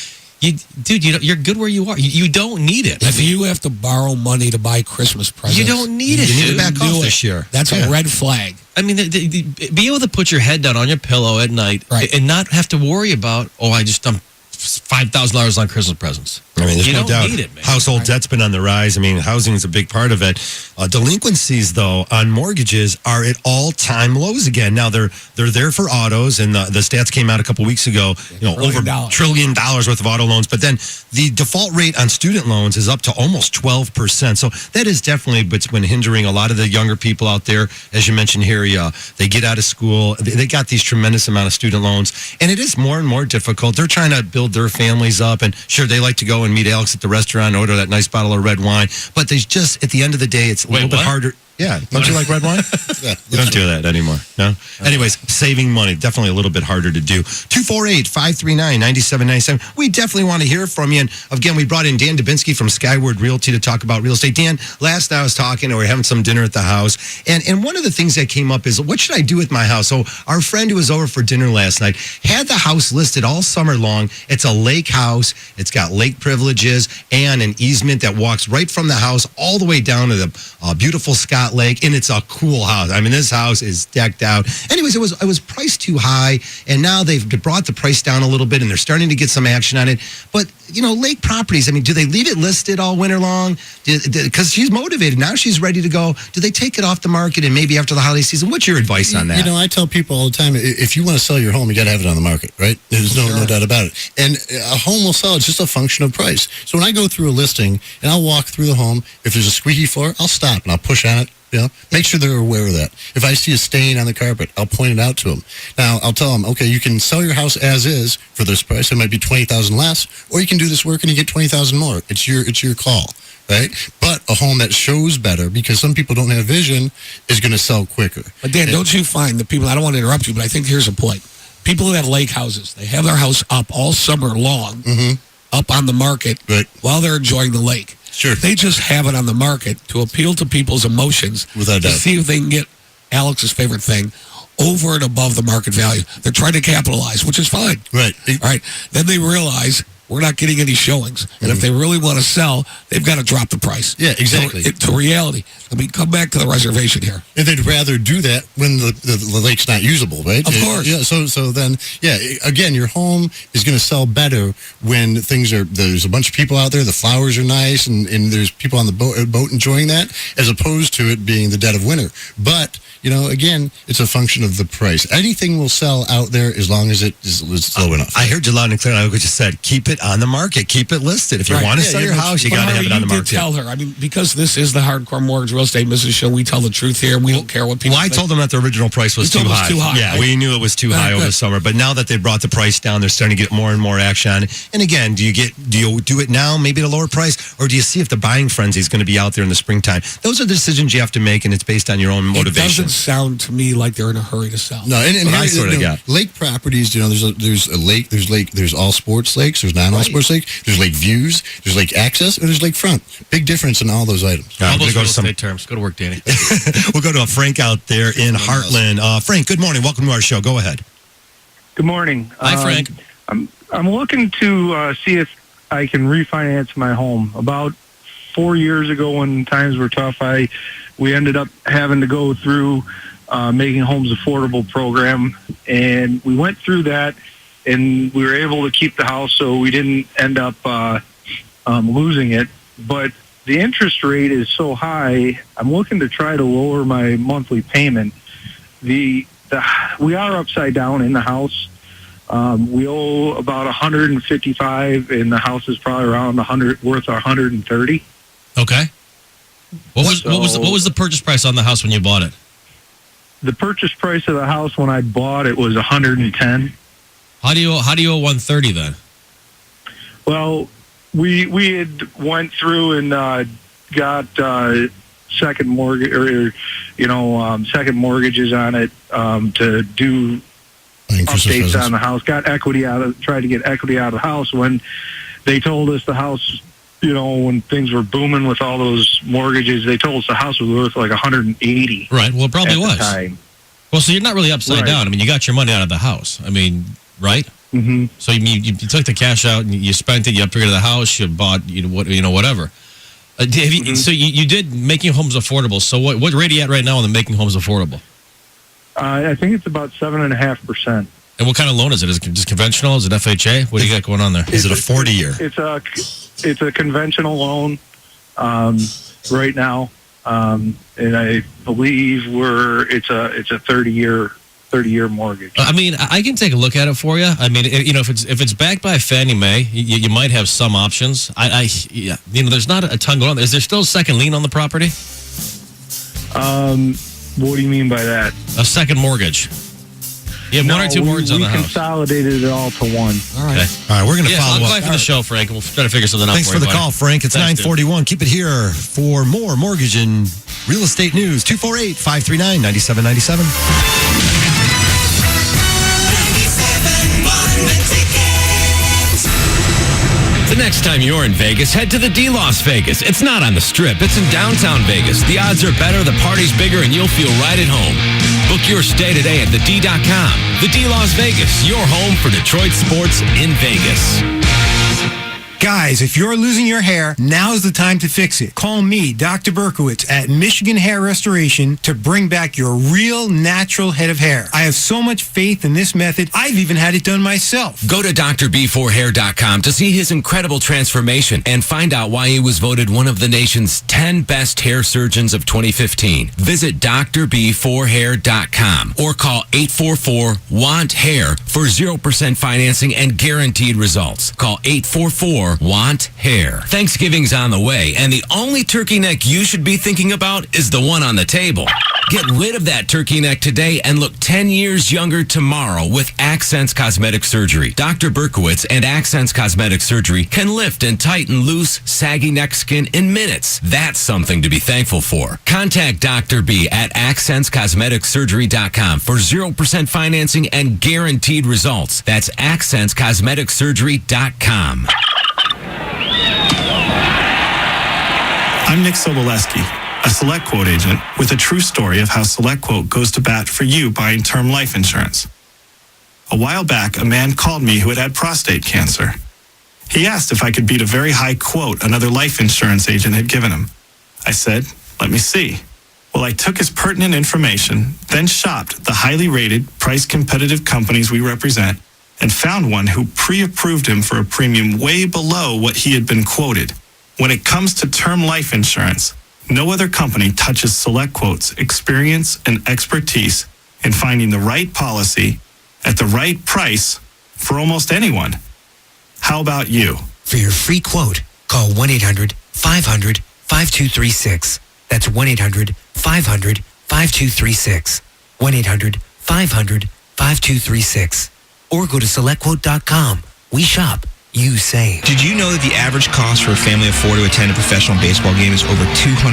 You're good where you are. You don't need it. If you have to borrow money to buy Christmas presents, You don't need it. You need to dude. back do off it. this year. That's a red flag. I mean, be able to put your head down on your pillow at night and not have to worry about, I just dumped $5,000 on Christmas presents. I mean, there's You no don't doubt. need it, man. Household debt's been on the rise. I mean, housing is a big part of it. Delinquencies, though, on mortgages are at all-time lows again. Now they're there for autos, and the stats came out a couple weeks ago. Over $1 trillion worth of auto loans. But then the default rate on student loans is up to almost 12%. So that is definitely been hindering a lot of the younger people out there. As you mentioned here, they get out of school. They got these tremendous amount of student loans, and it is more and more difficult. They're trying to build their families up, and sure, they like to go and meet Alex at the restaurant and order that nice bottle of red wine. But they just, at the end of the day, it's a little bit harder. Yeah. Don't you like red wine? You don't do that anymore. No? Anyways, saving money, definitely a little bit harder to do. 248-539-9797. We definitely want to hear from you. And again, we brought in Dan Dubinsky from Skyward Realty to talk about real estate. Dan, last night I was talking, and we were having some dinner at the house. And one of the things that came up is, what should I do with my house? So our friend who was over for dinner last night had the house listed all summer long. It's a lake house. It's got lake privileges and an easement that walks right from the house all the way down to the beautiful Scott Lake, and it's a cool house. I mean, this house is decked out. Anyways, it was priced too high, and now they've brought the price down a little bit, and they're starting to get some action on it. But lake properties, I mean, do they leave it listed all winter long? Because she's motivated. Now she's ready to go. Do they take it off the market and maybe after the holiday season? What's your advice on that? I tell people all the time, if you want to sell your home, you got to have it on the market, right? There's no doubt about it. And a home will sell. It's just a function of price. So when I go through a listing and I'll walk through the home, if there's a squeaky floor, I'll stop and I'll push on it. Make sure they're aware of that. If I see a stain on the carpet, I'll point it out to them. Now, I'll tell them, okay, you can sell your house as is for this price. It might be $20,000 less, or you can do this work and you get $20,000 more. It's your call, right? But a home that shows better, because some people don't have vision, is going to sell quicker. But Dan, don't you find the people? I don't want to interrupt you, but I think here's a point. People who have lake houses, they have their house up all summer long, up on the market while they're enjoying the lake. Sure. They just have it on the market to appeal to people's emotions, without to doubt, see if they can get Alex's favorite thing over and above the market value. They're trying to capitalize, which is fine. Right. All right. Then they realize we're not getting any showings. And if they really want to sell, they've got to drop the price. Yeah, exactly. So to reality. I mean, come back to the reservation here. And they'd rather do that when the lake's not usable, right? Of course. Yeah. So then, again, your home is going to sell better when there's a bunch of people out there, the flowers are nice, and there's people on the boat enjoying that, as opposed to it being the dead of winter. But, again, it's a function of the price. Anything will sell out there as long as it is low enough. I heard you loud and clear. I just said, keep it on the market. Keep it listed. If you want to sell your house, you got to have it on the market. You did tell her. I mean, because this is the Hardcore Mortgage Real Estate Business Show, we tell the truth here. We don't care what people I told them that the original price was too high. Yeah, right? we knew it was too high over the summer. But now that they brought the price down, they're starting to get more and more action on it. And again, do you do it now, maybe at a lower price, or do you see if the buying frenzy is going to be out there in the springtime? Those are the decisions you have to make, and it's based on your own motivation. It doesn't sound to me like they're in a hurry to sell. No, and I sort of got lake properties. There's a lake. There's all sports lakes. There's non all sports lakes. There's lake views. There's lake access, and there's lake front. Big difference in all those items. All those real estate terms. Go to work, Danny. We'll go to a Frank out there in Heartland. Frank, good morning. Welcome to our show. Go ahead. Good morning. Hi, Frank. I'm looking to see if I can refinance my home. About 4 years ago, when times were tough, we ended up having to go through Making Homes Affordable program, and we went through that, and we were able to keep the house, so we didn't end up losing it. But the interest rate is so high, I'm looking to try to lower my monthly payment. We are upside down in the house. We owe about $155, and the house is probably around worth $130. Okay. What was the purchase price on the house when you bought it? The purchase price of the house when I bought it was $110. How do you owe $130 then? Well, we had went through and got second mortgage second mortgages on it to do updates on the house. Tried to get equity out of the house when they told us the house. When things were booming with all those mortgages, they told us the house was worth like $180. Right. Well, it probably was. Time. Well, so you're not really upside down. I mean, you got your money out of the house. I mean, right? Mm-hmm. So you took the cash out and you spent it. You upgraded the house. You bought whatever. So you did making homes affordable. So what rate are you at right now on the making homes affordable? I think it's about 7.5%. And what kind of loan is it? Is it just conventional? Is it FHA? What do you got going on there? Is it a 40-year? It's a conventional loan right now, and I believe it's a 30-year mortgage. I mean, I can take a look at it for you. I mean, if it's backed by Fannie Mae, you might have some options. There's not a ton going on. Is there still a second lien on the property? What do you mean by that? A second mortgage. You have one or two mortgages on the house. We consolidated it all to one. All right. All right, we're going to follow up. I'll for the show, Frank. We'll try to figure something out. Thanks for the call, Frank. It's 9:41. Keep it here for more mortgage and real estate news. 248-539-9797. The next time you're in Vegas, head to the D Las Vegas. It's not on the Strip. It's in downtown Vegas. The odds are better, the party's bigger, and you'll feel right at home. Book your stay today at thed.com. The D Las Vegas, your home for Detroit sports in Vegas. Guys, if you're losing your hair, now's the time to fix it. Call me, Dr. Berkowitz, at Michigan Hair Restoration to bring back your real, natural head of hair. I have so much faith in this method, I've even had it done myself. Go to drb4hair.com to see his incredible transformation and find out why he was voted one of the nation's 10 best hair surgeons of 2015. Visit drb4hair.com or call 844-WANT-HAIR for 0% financing and guaranteed results. Call 844-WANT-HAIR. Thanksgiving's on the way, and the only turkey neck you should be thinking about is the one on the table. Get rid of that turkey neck today and look 10 years younger tomorrow with Accents Cosmetic Surgery. Dr. Berkowitz and Accents Cosmetic Surgery can lift and tighten loose, saggy neck skin in minutes. That's something to be thankful for. Contact Dr. B at AccentsCosmeticSurgery.com for 0% financing and guaranteed results. That's AccentsCosmeticSurgery.com. I'm Nick Soboleski, a SelectQuote agent with a true story of how SelectQuote goes to bat for you buying term life insurance. A while back, a man called me who had had prostate cancer. He asked if I could beat a very high quote another life insurance agent had given him. I said, let me see. Well, I took his pertinent information, then shopped the highly rated, price-competitive companies we represent, and found one who pre-approved him for a premium way below what he had been quoted. When it comes to term life insurance, no other company touches SelectQuote's experience and expertise in finding the right policy at the right price for almost anyone. How about you? For your free quote, call 1-800-500-5236. That's 1-800-500-5236. 1-800-500-5236. Or go to SelectQuote.com. We shop. You save. Did you know that the average cost for a family of four to attend a professional baseball game is over $200?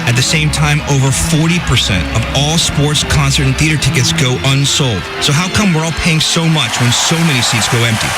At the same time, over 40% of all sports, concert, and theater tickets go unsold. So how come we're all paying so much when so many seats go empty?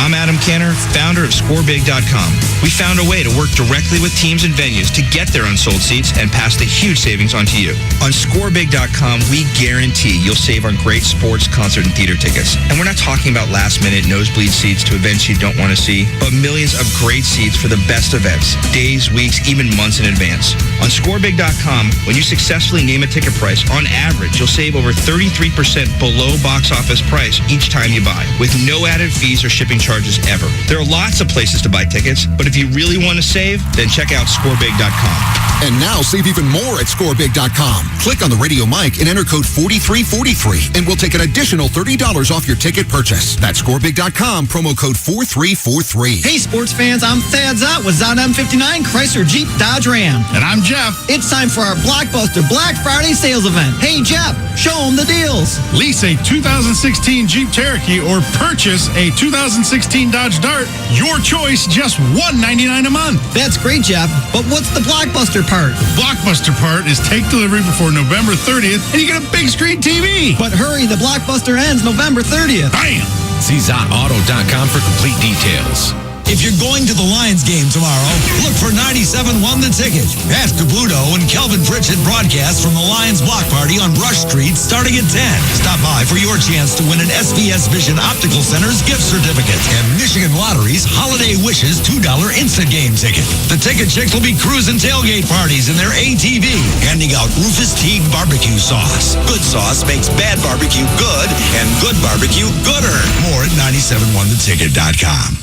I'm Adam Canner, founder of ScoreBig.com. We found a way to work directly with teams and venues to get their unsold seats and pass the huge savings on to you. On ScoreBig.com, we guarantee you'll save on great sports, concert, and theater tickets. And we're not talking about last-minute nosebleed seats to events you don't want to see, but millions of great seats for the best events, days, weeks, even months in advance. On ScoreBig.com, when you successfully name a ticket price, on average, you'll save over 33% below box office price each time you buy, with no added fees or shipping charges ever. There are lots of places to buy tickets, but if you really want to save, then check out ScoreBig.com. And now save even more at ScoreBig.com. Click on the radio mic and enter code 4343, and we'll take an additional $30 off your ticket purchase. That's ScoreBig.com, promo code 4343. Hey, sports fans, I'm Thad Zott with Zott M59 Chrysler Jeep Dodge Ram. And I'm Jeff. It's time for our Blockbuster Black Friday sales event. Hey, Jeff, show them the deals. Lease a 2016 Jeep Cherokee or purchase a 2016 Dodge Dart. Your choice, just $199 a month. That's great, Jeff. But what's the Blockbuster part? The Blockbuster part is take delivery before November 30th and you get a big screen TV. But hurry, the Blockbuster ends November 30th. Bam! See ZottAuto.com for complete details. If you're going to the Lions game tomorrow, look for 97.1 The Ticket. Pat Caputo and Kelvin Pritchett broadcast from the Lions Block Party on Rush Street starting at 10. Stop by for your chance to win an SVS Vision Optical Center's gift certificate and Michigan Lottery's Holiday Wishes $2 instant game ticket. The Ticket Chicks will be cruising tailgate parties in their ATV, handing out Rufus Teague barbecue sauce. Good sauce makes bad barbecue good, and good barbecue gooder. More at 971theticket.com.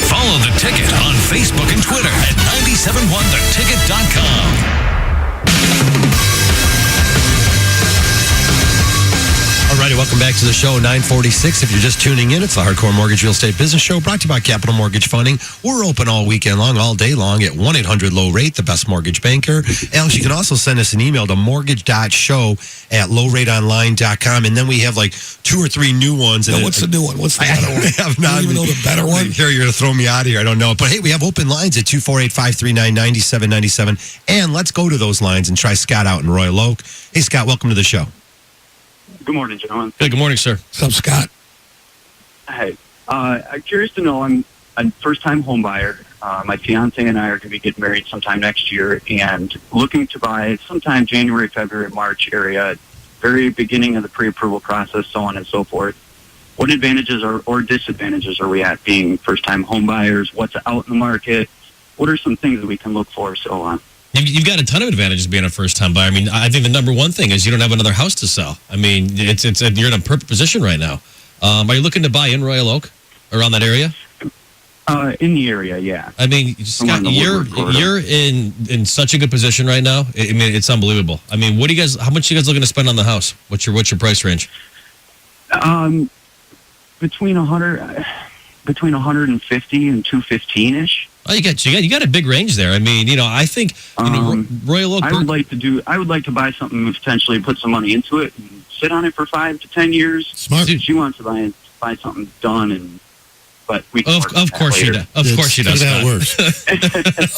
Follow The Ticket on Facebook and Twitter at 971theticket.com. All righty, welcome back to the show, 946. If you're just tuning in, it's the Hardcore Mortgage Real Estate Business Show brought to you by Capital Mortgage Funding. We're open all weekend long, all day long at 1-800-LOW-RATE, the best mortgage banker. Alex, you can also send us an email to mortgage.show@lowrateonline.com. And then we have like 2 or 3 new ones. No, what's the new one? What's the better one? I have not. You don't even know the better one? Here, you're going to throw me out of here. I don't know. But hey, we have open lines at 248-539-9797. And let's go to those lines and try Scott out in Royal Oak. Hey, Scott, welcome to the show. Good morning, gentlemen. Hey, good morning, sir. What's up, Scott? Hey, I'm curious to know, I'm a first-time home buyer. My fiance and I are going to be getting married sometime next year and looking to buy sometime January, February, March area, very beginning of the pre-approval process, so on and so forth. What advantages or disadvantages are we at being first-time home buyers? What's out in the market? What are some things that we can look for, so on? You've got a ton of advantages being a first-time buyer. I mean, I think the number one thing is you don't have another house to sell. I mean, you're in a perfect position right now. Are you looking to buy in Royal Oak, around that area? In the area, yeah. I mean, Scott, you're in such a good position right now. I mean, it's unbelievable. I mean, how much are you guys looking to spend on the house? What's your price range? Between 150 and 215-ish. Oh, you got a big range there. I mean, I think Royal Oak. I would like to buy something and potentially put some money into it and sit on it for 5 to 10 years. Smart. She wants to buy something done, but we can of course she does. Of course she does. That's how it works.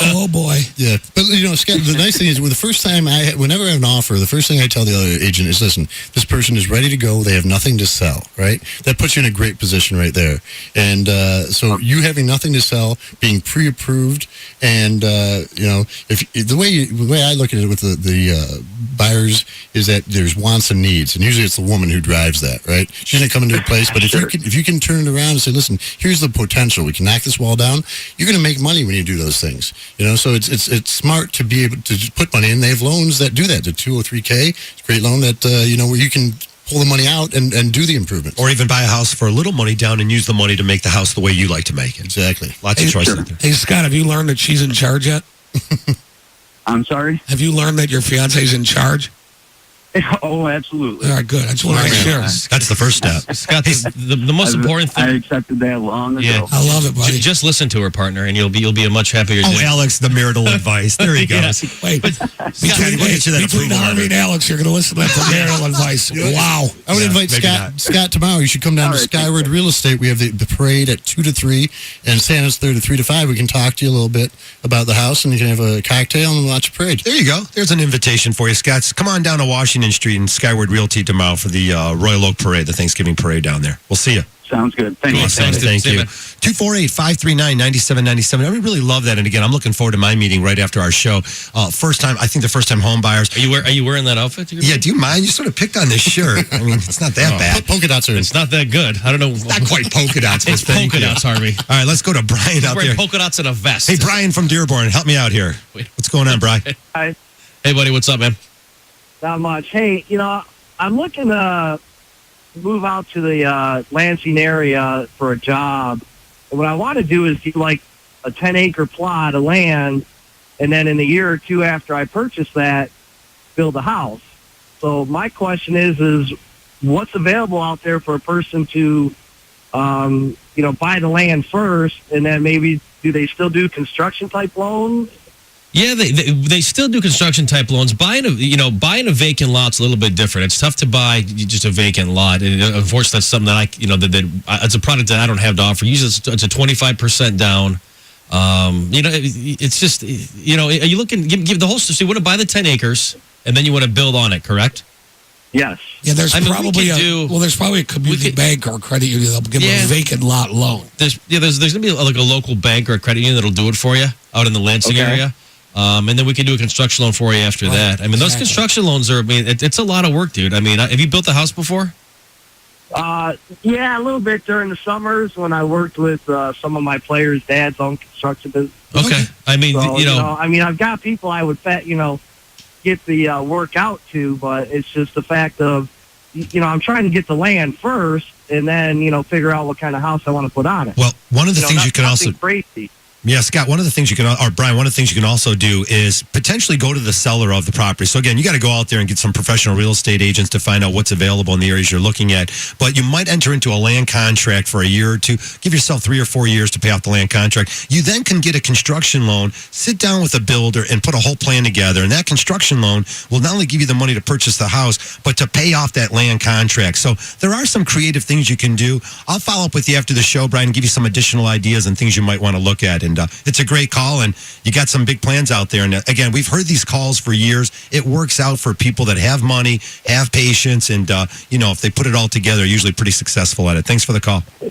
Oh boy. Yeah, but Scott, the nice thing is, the first time whenever I have an offer, the first thing I tell the other agent is, listen, this person is ready to go. They have nothing to sell, right? That puts you in a great position right there. And so you having nothing to sell, being pre-approved, and if the way I look at it with the buyers is that there's wants and needs, and usually it's the woman who drives that, right? She's gonna come into a place, but if you can turn it around and say, listen, here's the potential. We can knock this wall down. You're going to make money when you do those things. So it's smart to be able to just put money in. They have loans that do that. The 203K, it's a great loan that where you can pull the money out and do the improvements. Or even buy a house for a little money down and use the money to make the house the way you like to make it. Exactly. Lots of choices. Hey, Scott, have you learned that she's in charge yet? I'm sorry? Have you learned that your fiance's in charge? Oh, absolutely. All right, good. I just want to make sure. That's the first step. Scott, the most important thing. I accepted that long ago. Yeah, I love it, buddy. Just listen to her, partner, and you'll be a much happier. Oh, Alex, the marital advice. There he goes. Wait, between Harvey and Alex, you're going to listen to that for marital advice. Wow. I would invite Scott tomorrow. You should come down to Skyward Real Estate. We have the parade at 2 to 3, and Santa's 3 to 3 to 5. We can talk to you a little bit about the house, and you can have a cocktail and watch a parade. There you go. There's an invitation for you, Scott. Come on down to Washington Street and Skyward Realty tomorrow for the Royal Oak Parade, the Thanksgiving parade down there. We'll see you. Sounds good. Thank you. Awesome. Thank you. 248-539-9797. I really love that. And again, I'm looking forward to my meeting right after our show. I think the first time home buyers. Are you wearing that outfit? Yeah, do you mind? You sort of picked on this shirt. I mean, it's not that bad. Polka dots are. It's not that good. I don't know. It's not quite polka dots. It's polka dots, Harvey. All right, let's go to Brian out there. Polka dots and a vest. Hey, Brian from Dearborn, help me out here. What's going on, Brian? Hi. Hey, buddy, what's up, man? Not much. Hey, I'm looking to move out to the Lansing area for a job. And what I want to do is do like a 10-acre plot of land, and then in a year or two after I purchase that, build a house. So my question is what's available out there for a person to, buy the land first, and then maybe do they still do construction type loans? Yeah, they still do construction type loans. Buying a vacant lot's a little bit different. It's tough to buy just a vacant lot. And unfortunately, that's something that it's a product that I don't have to offer. Usually, it's a 25% down. It's just are you looking give the whole? So you want to buy the 10 acres and then you want to build on it, correct? Yes. Yeah, there's I mean, probably there's probably a community bank or a credit union that'll give a vacant lot loan. There's gonna be like a local bank or a credit union that'll do it for you out in the Lansing area. And then we can do a construction loan for you after that. I mean, those construction loans are, it's a lot of work, dude. I mean, have you built a house before? Yeah, a little bit during the summers when I worked with some of my players' dads on construction business. Okay. I mean, So, I've got people I would bet, get the work out to, but it's just the fact of, I'm trying to get the land first and then, figure out what kind of house I want to put on it. Well, one of the things you can also... Crazy. Yeah, Scott, one of the things you can, or Brian, one of the things you can also do is potentially go to the seller of the property. So again, you got to go out there and get some professional real estate agents to find out what's available in the areas you're looking at. But you might enter into a land contract for a year or two. Give yourself 3 or 4 years to pay off the land contract. You then can get a construction loan, sit down with a builder and put a whole plan together. And that construction loan will not only give you the money to purchase the house, but to pay off that land contract. So there are some creative things you can do. I'll follow up with you after the show, Brian, and give you some additional ideas and things you might want to look at. And it's a great call, and you got some big plans out there. And again, we've heard these calls for years. It works out for people that have money, have patience, and if they put it all together, they're usually pretty successful at it. Thanks for the call. All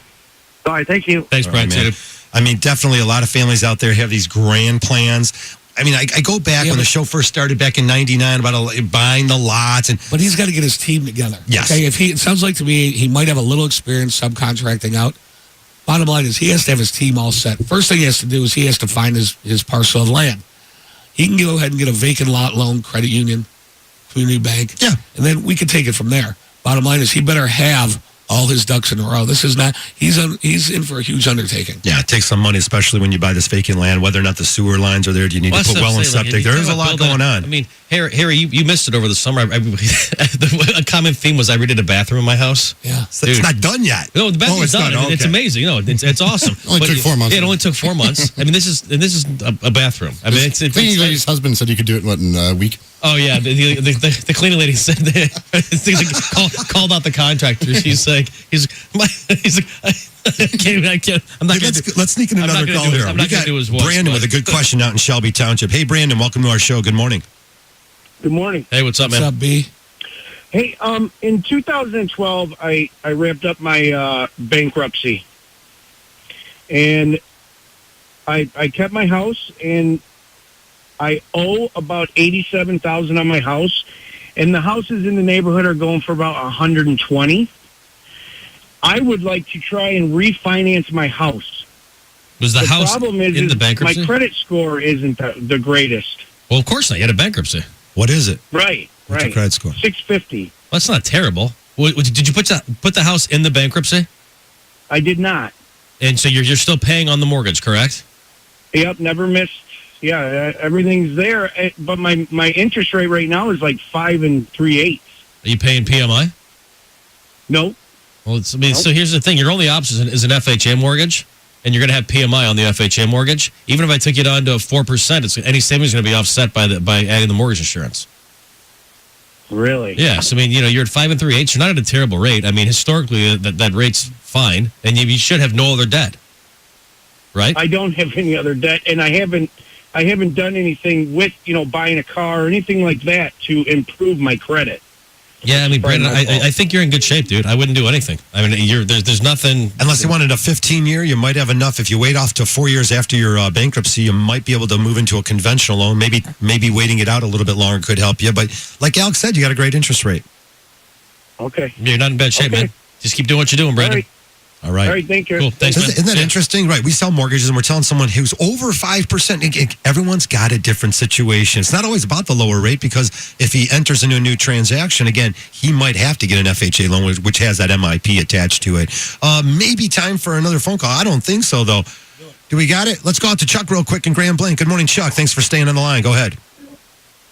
right, thank you. Thanks, Brian. Man. I mean, definitely a lot of families out there have these grand plans. I mean, I go back when the show first started back in '99 about buying the lots, but he's got to get his team together. Yes. Okay, it sounds like to me he might have a little experience subcontracting out. Bottom line is he has to have his team all set. First thing he has to do is he has to find his parcel of land. He can go ahead and get a vacant lot loan, credit union, community bank. Yeah. And then we can take it from there. Bottom line is he better have all his ducks in a row. This is not, he's in for a huge undertaking. Yeah, it takes some money, especially when you buy this vacant land, whether or not the sewer lines are there. Do you need to put well and septic? There is a lot going on. I mean, Harry, you missed it over the summer. A common theme was I redid a bathroom in my house. Yeah. So it's not done yet. No, the bathroom's done. Okay. It's amazing. It's awesome. Only took 4 months. Yeah, it only took 4 months. I mean, this is a bathroom. I mean, it's cleaning lady's husband said you could do it in a week. Oh yeah, the cleaning lady said called out the contractor. She's like, I can't. I'm not going to. Let's sneak in another call here. I'm not going to do his voice. Brandon with a good question out in Shelby Township. Hey, Brandon, welcome to our show. Good morning. Good morning. Hey, what's up, man? What's up, B? Hey, in 2012, I wrapped up my bankruptcy, and I kept my house, and I owe about $87,000 on my house, and the houses in the neighborhood are going for about $120,000. I would like to try and refinance my house. Was the house problem is in the bankruptcy? My credit score isn't the greatest. Well, of course not. You had a bankruptcy. What is it? Right. What's your credit score? 650. Well, that's not terrible. Did you put the house in the bankruptcy? I did not. And so you're still paying on the mortgage, correct? Yep, never missed. Yeah, everything's there. But my interest rate right now is like 5 3/8. Are you paying PMI? No. Well, so here's the thing. Your only option is an FHA mortgage, and you're going to have PMI on the FHA mortgage. Even if I took you down to 4%, any savings is going to be offset by adding the mortgage insurance. Really? Yeah. So, you're at 5 3/8. You're not at a terrible rate. I mean, historically, that rate's fine, and you should have no other debt, right? I don't have any other debt, and I haven't done anything with, buying a car or anything like that to improve my credit. Yeah, I mean, Brandon, I think you're in good shape, dude. I wouldn't do anything. I mean, there's nothing. Unless you wanted a 15-year, you might have enough. If you wait off to 4 years after your bankruptcy, you might be able to move into a conventional loan. Maybe waiting it out a little bit longer could help you. But like Alex said, you got a great interest rate. Okay. You're not in bad shape, man. Just keep doing what you're doing, Brandon. All right. All right, thank you. Cool. Thanks, man. Isn't that interesting? Right. We sell mortgages and we're telling someone who's over 5%. Everyone's got a different situation. It's not always about the lower rate because if he enters into a new transaction, again, he might have to get an FHA loan, which has that MIP attached to it. Maybe time for another phone call. I don't think so, though. Do we got it? Let's go out to Chuck real quick in Grand Blanc. Good morning, Chuck. Thanks for staying on the line. Go ahead.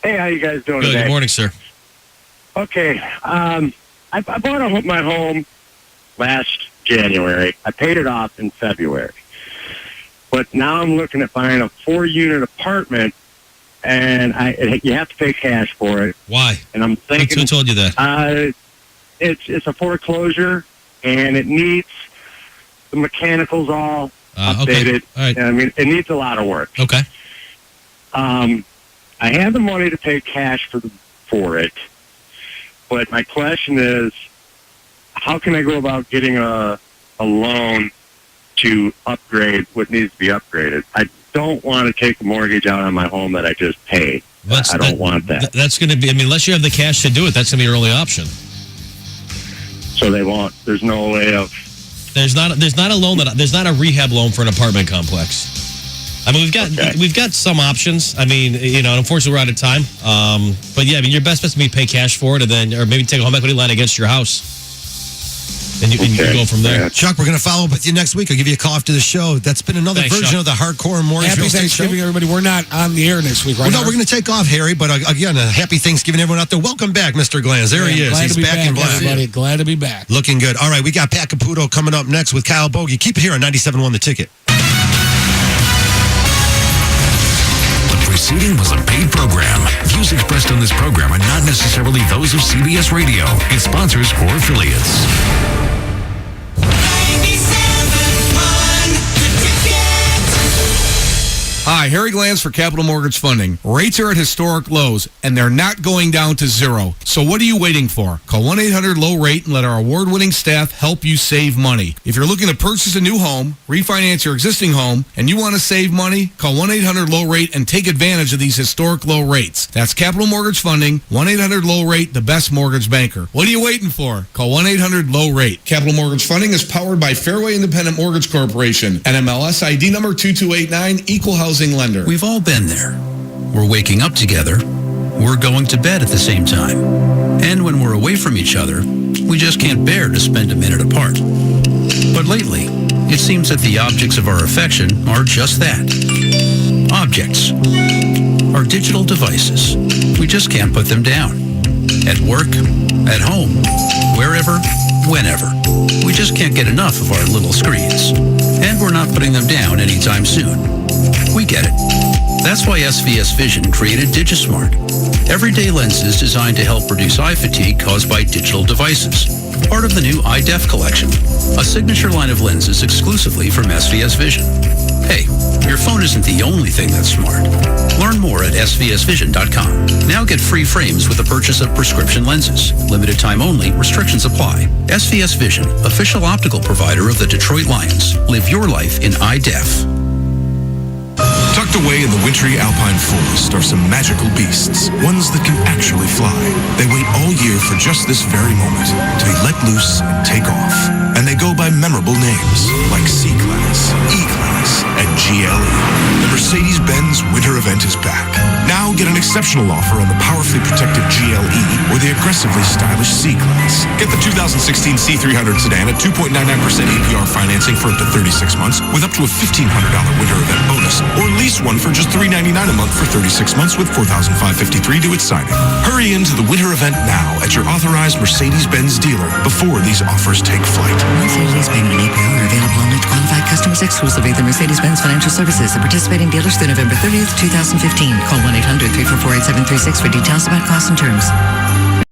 Hey, how you guys doing today? Good morning, sir. Okay. I bought my home last January. I paid it off in February. But now I'm looking at buying a 4-unit apartment, and you have to pay cash for it. Why? And I'm thinking... Who told you that? It's a foreclosure, and it needs the mechanicals all updated. Okay. All right. I mean, it needs a lot of work. Okay. I have the money to pay cash for it, But my question is, how can I go about getting a loan to upgrade what needs to be upgraded? I don't want to take a mortgage out on my home that I just paid. I don't want that. That's going to be, I mean, unless you have the cash to do it, that's going to be your only option. So they won't. There's no way of. There's not a loan there's not a rehab loan for an apartment complex. I mean, we've got some options. I mean, unfortunately we're out of time. But yeah, I mean, your best bet is to be pay cash for it, and then, or maybe take a home equity line against your house. And you can go from there. Chuck, we're going to follow up with you next week. I'll give you a call after the show. That's been another version Chuck. of the Hardcore Mortgage Happy Real Estate Thanksgiving, Show. everybody. We're not on the air next week, right? Well, no, we're going to take off, Harry. But again, a happy Thanksgiving, everyone out there. Welcome back, Mr. Glanz. There he is. Glad He's to be back in black. Everybody. Glad to be back. Looking good. All right, we got Pat Caputo coming up next with Kyle Bogey. Keep it here on 97.1 The Ticket. The preceding was a paid program. Views expressed on this program are not necessarily those of CBS Radio, its sponsors, or affiliates. Hi, Harry Glanz for Capital Mortgage Funding. Rates are at historic lows, and they're not going down to zero. So what are you waiting for? Call 1-800-LOW-RATE and let our award-winning staff help you save money. If you're looking to purchase a new home, refinance your existing home, and you want to save money, call 1-800-LOW-RATE and take advantage of these historic low rates. That's Capital Mortgage Funding, 1-800-LOW-RATE, the best mortgage banker. What are you waiting for? Call 1-800-LOW-RATE. Capital Mortgage Funding is powered by Fairway Independent Mortgage Corporation, NMLS ID number 2289, Equal Housing Lender. We've all been there. We're waking up together. We're going to bed at the same time. And when we're away from each other, we just can't bear to spend a minute apart. But lately, it seems that the objects of our affection are just that. Objects. Our digital devices. We just can't put them down. At work, at home, wherever, whenever. We just can't get enough of our little screens. And we're not putting them down anytime soon. We get it. That's why SVS Vision created DigiSmart. Everyday lenses designed to help reduce eye fatigue caused by digital devices. Part of the new iDef collection, a signature line of lenses exclusively from SVS Vision. Hey, your phone isn't the only thing that's smart. Learn more at svsvision.com. Now get free frames with the purchase of prescription lenses. Limited time only. Restrictions apply. SVS Vision, official optical provider of the Detroit Lions. Live your life in iDef. Tucked away in the wintry alpine forest are some magical beasts, ones that can actually fly. They wait all year for just this very moment to be let loose and take off. And they go by memorable names like C-Class, E-Class, and GLE. The Mercedes-Benz winter event is back. Now get an exceptional offer on the powerfully protected GLE or the aggressively stylish C-Class. Get the 2016 C300 sedan at 2.99% APR financing for up to 36 months with up to a $1,500 winter event bonus, or lease one for just $399 a month for 36 months with $4,553 to its signing. Hurry into the winter event now at your authorized Mercedes-Benz dealer before these offers take flight. Mercedes payment and APR are available only to qualified customers exclusively through Mercedes-Benz Financial Services and participating dealers through November 30th, 2015. Call 1-800-344-8736 for details about costs and terms.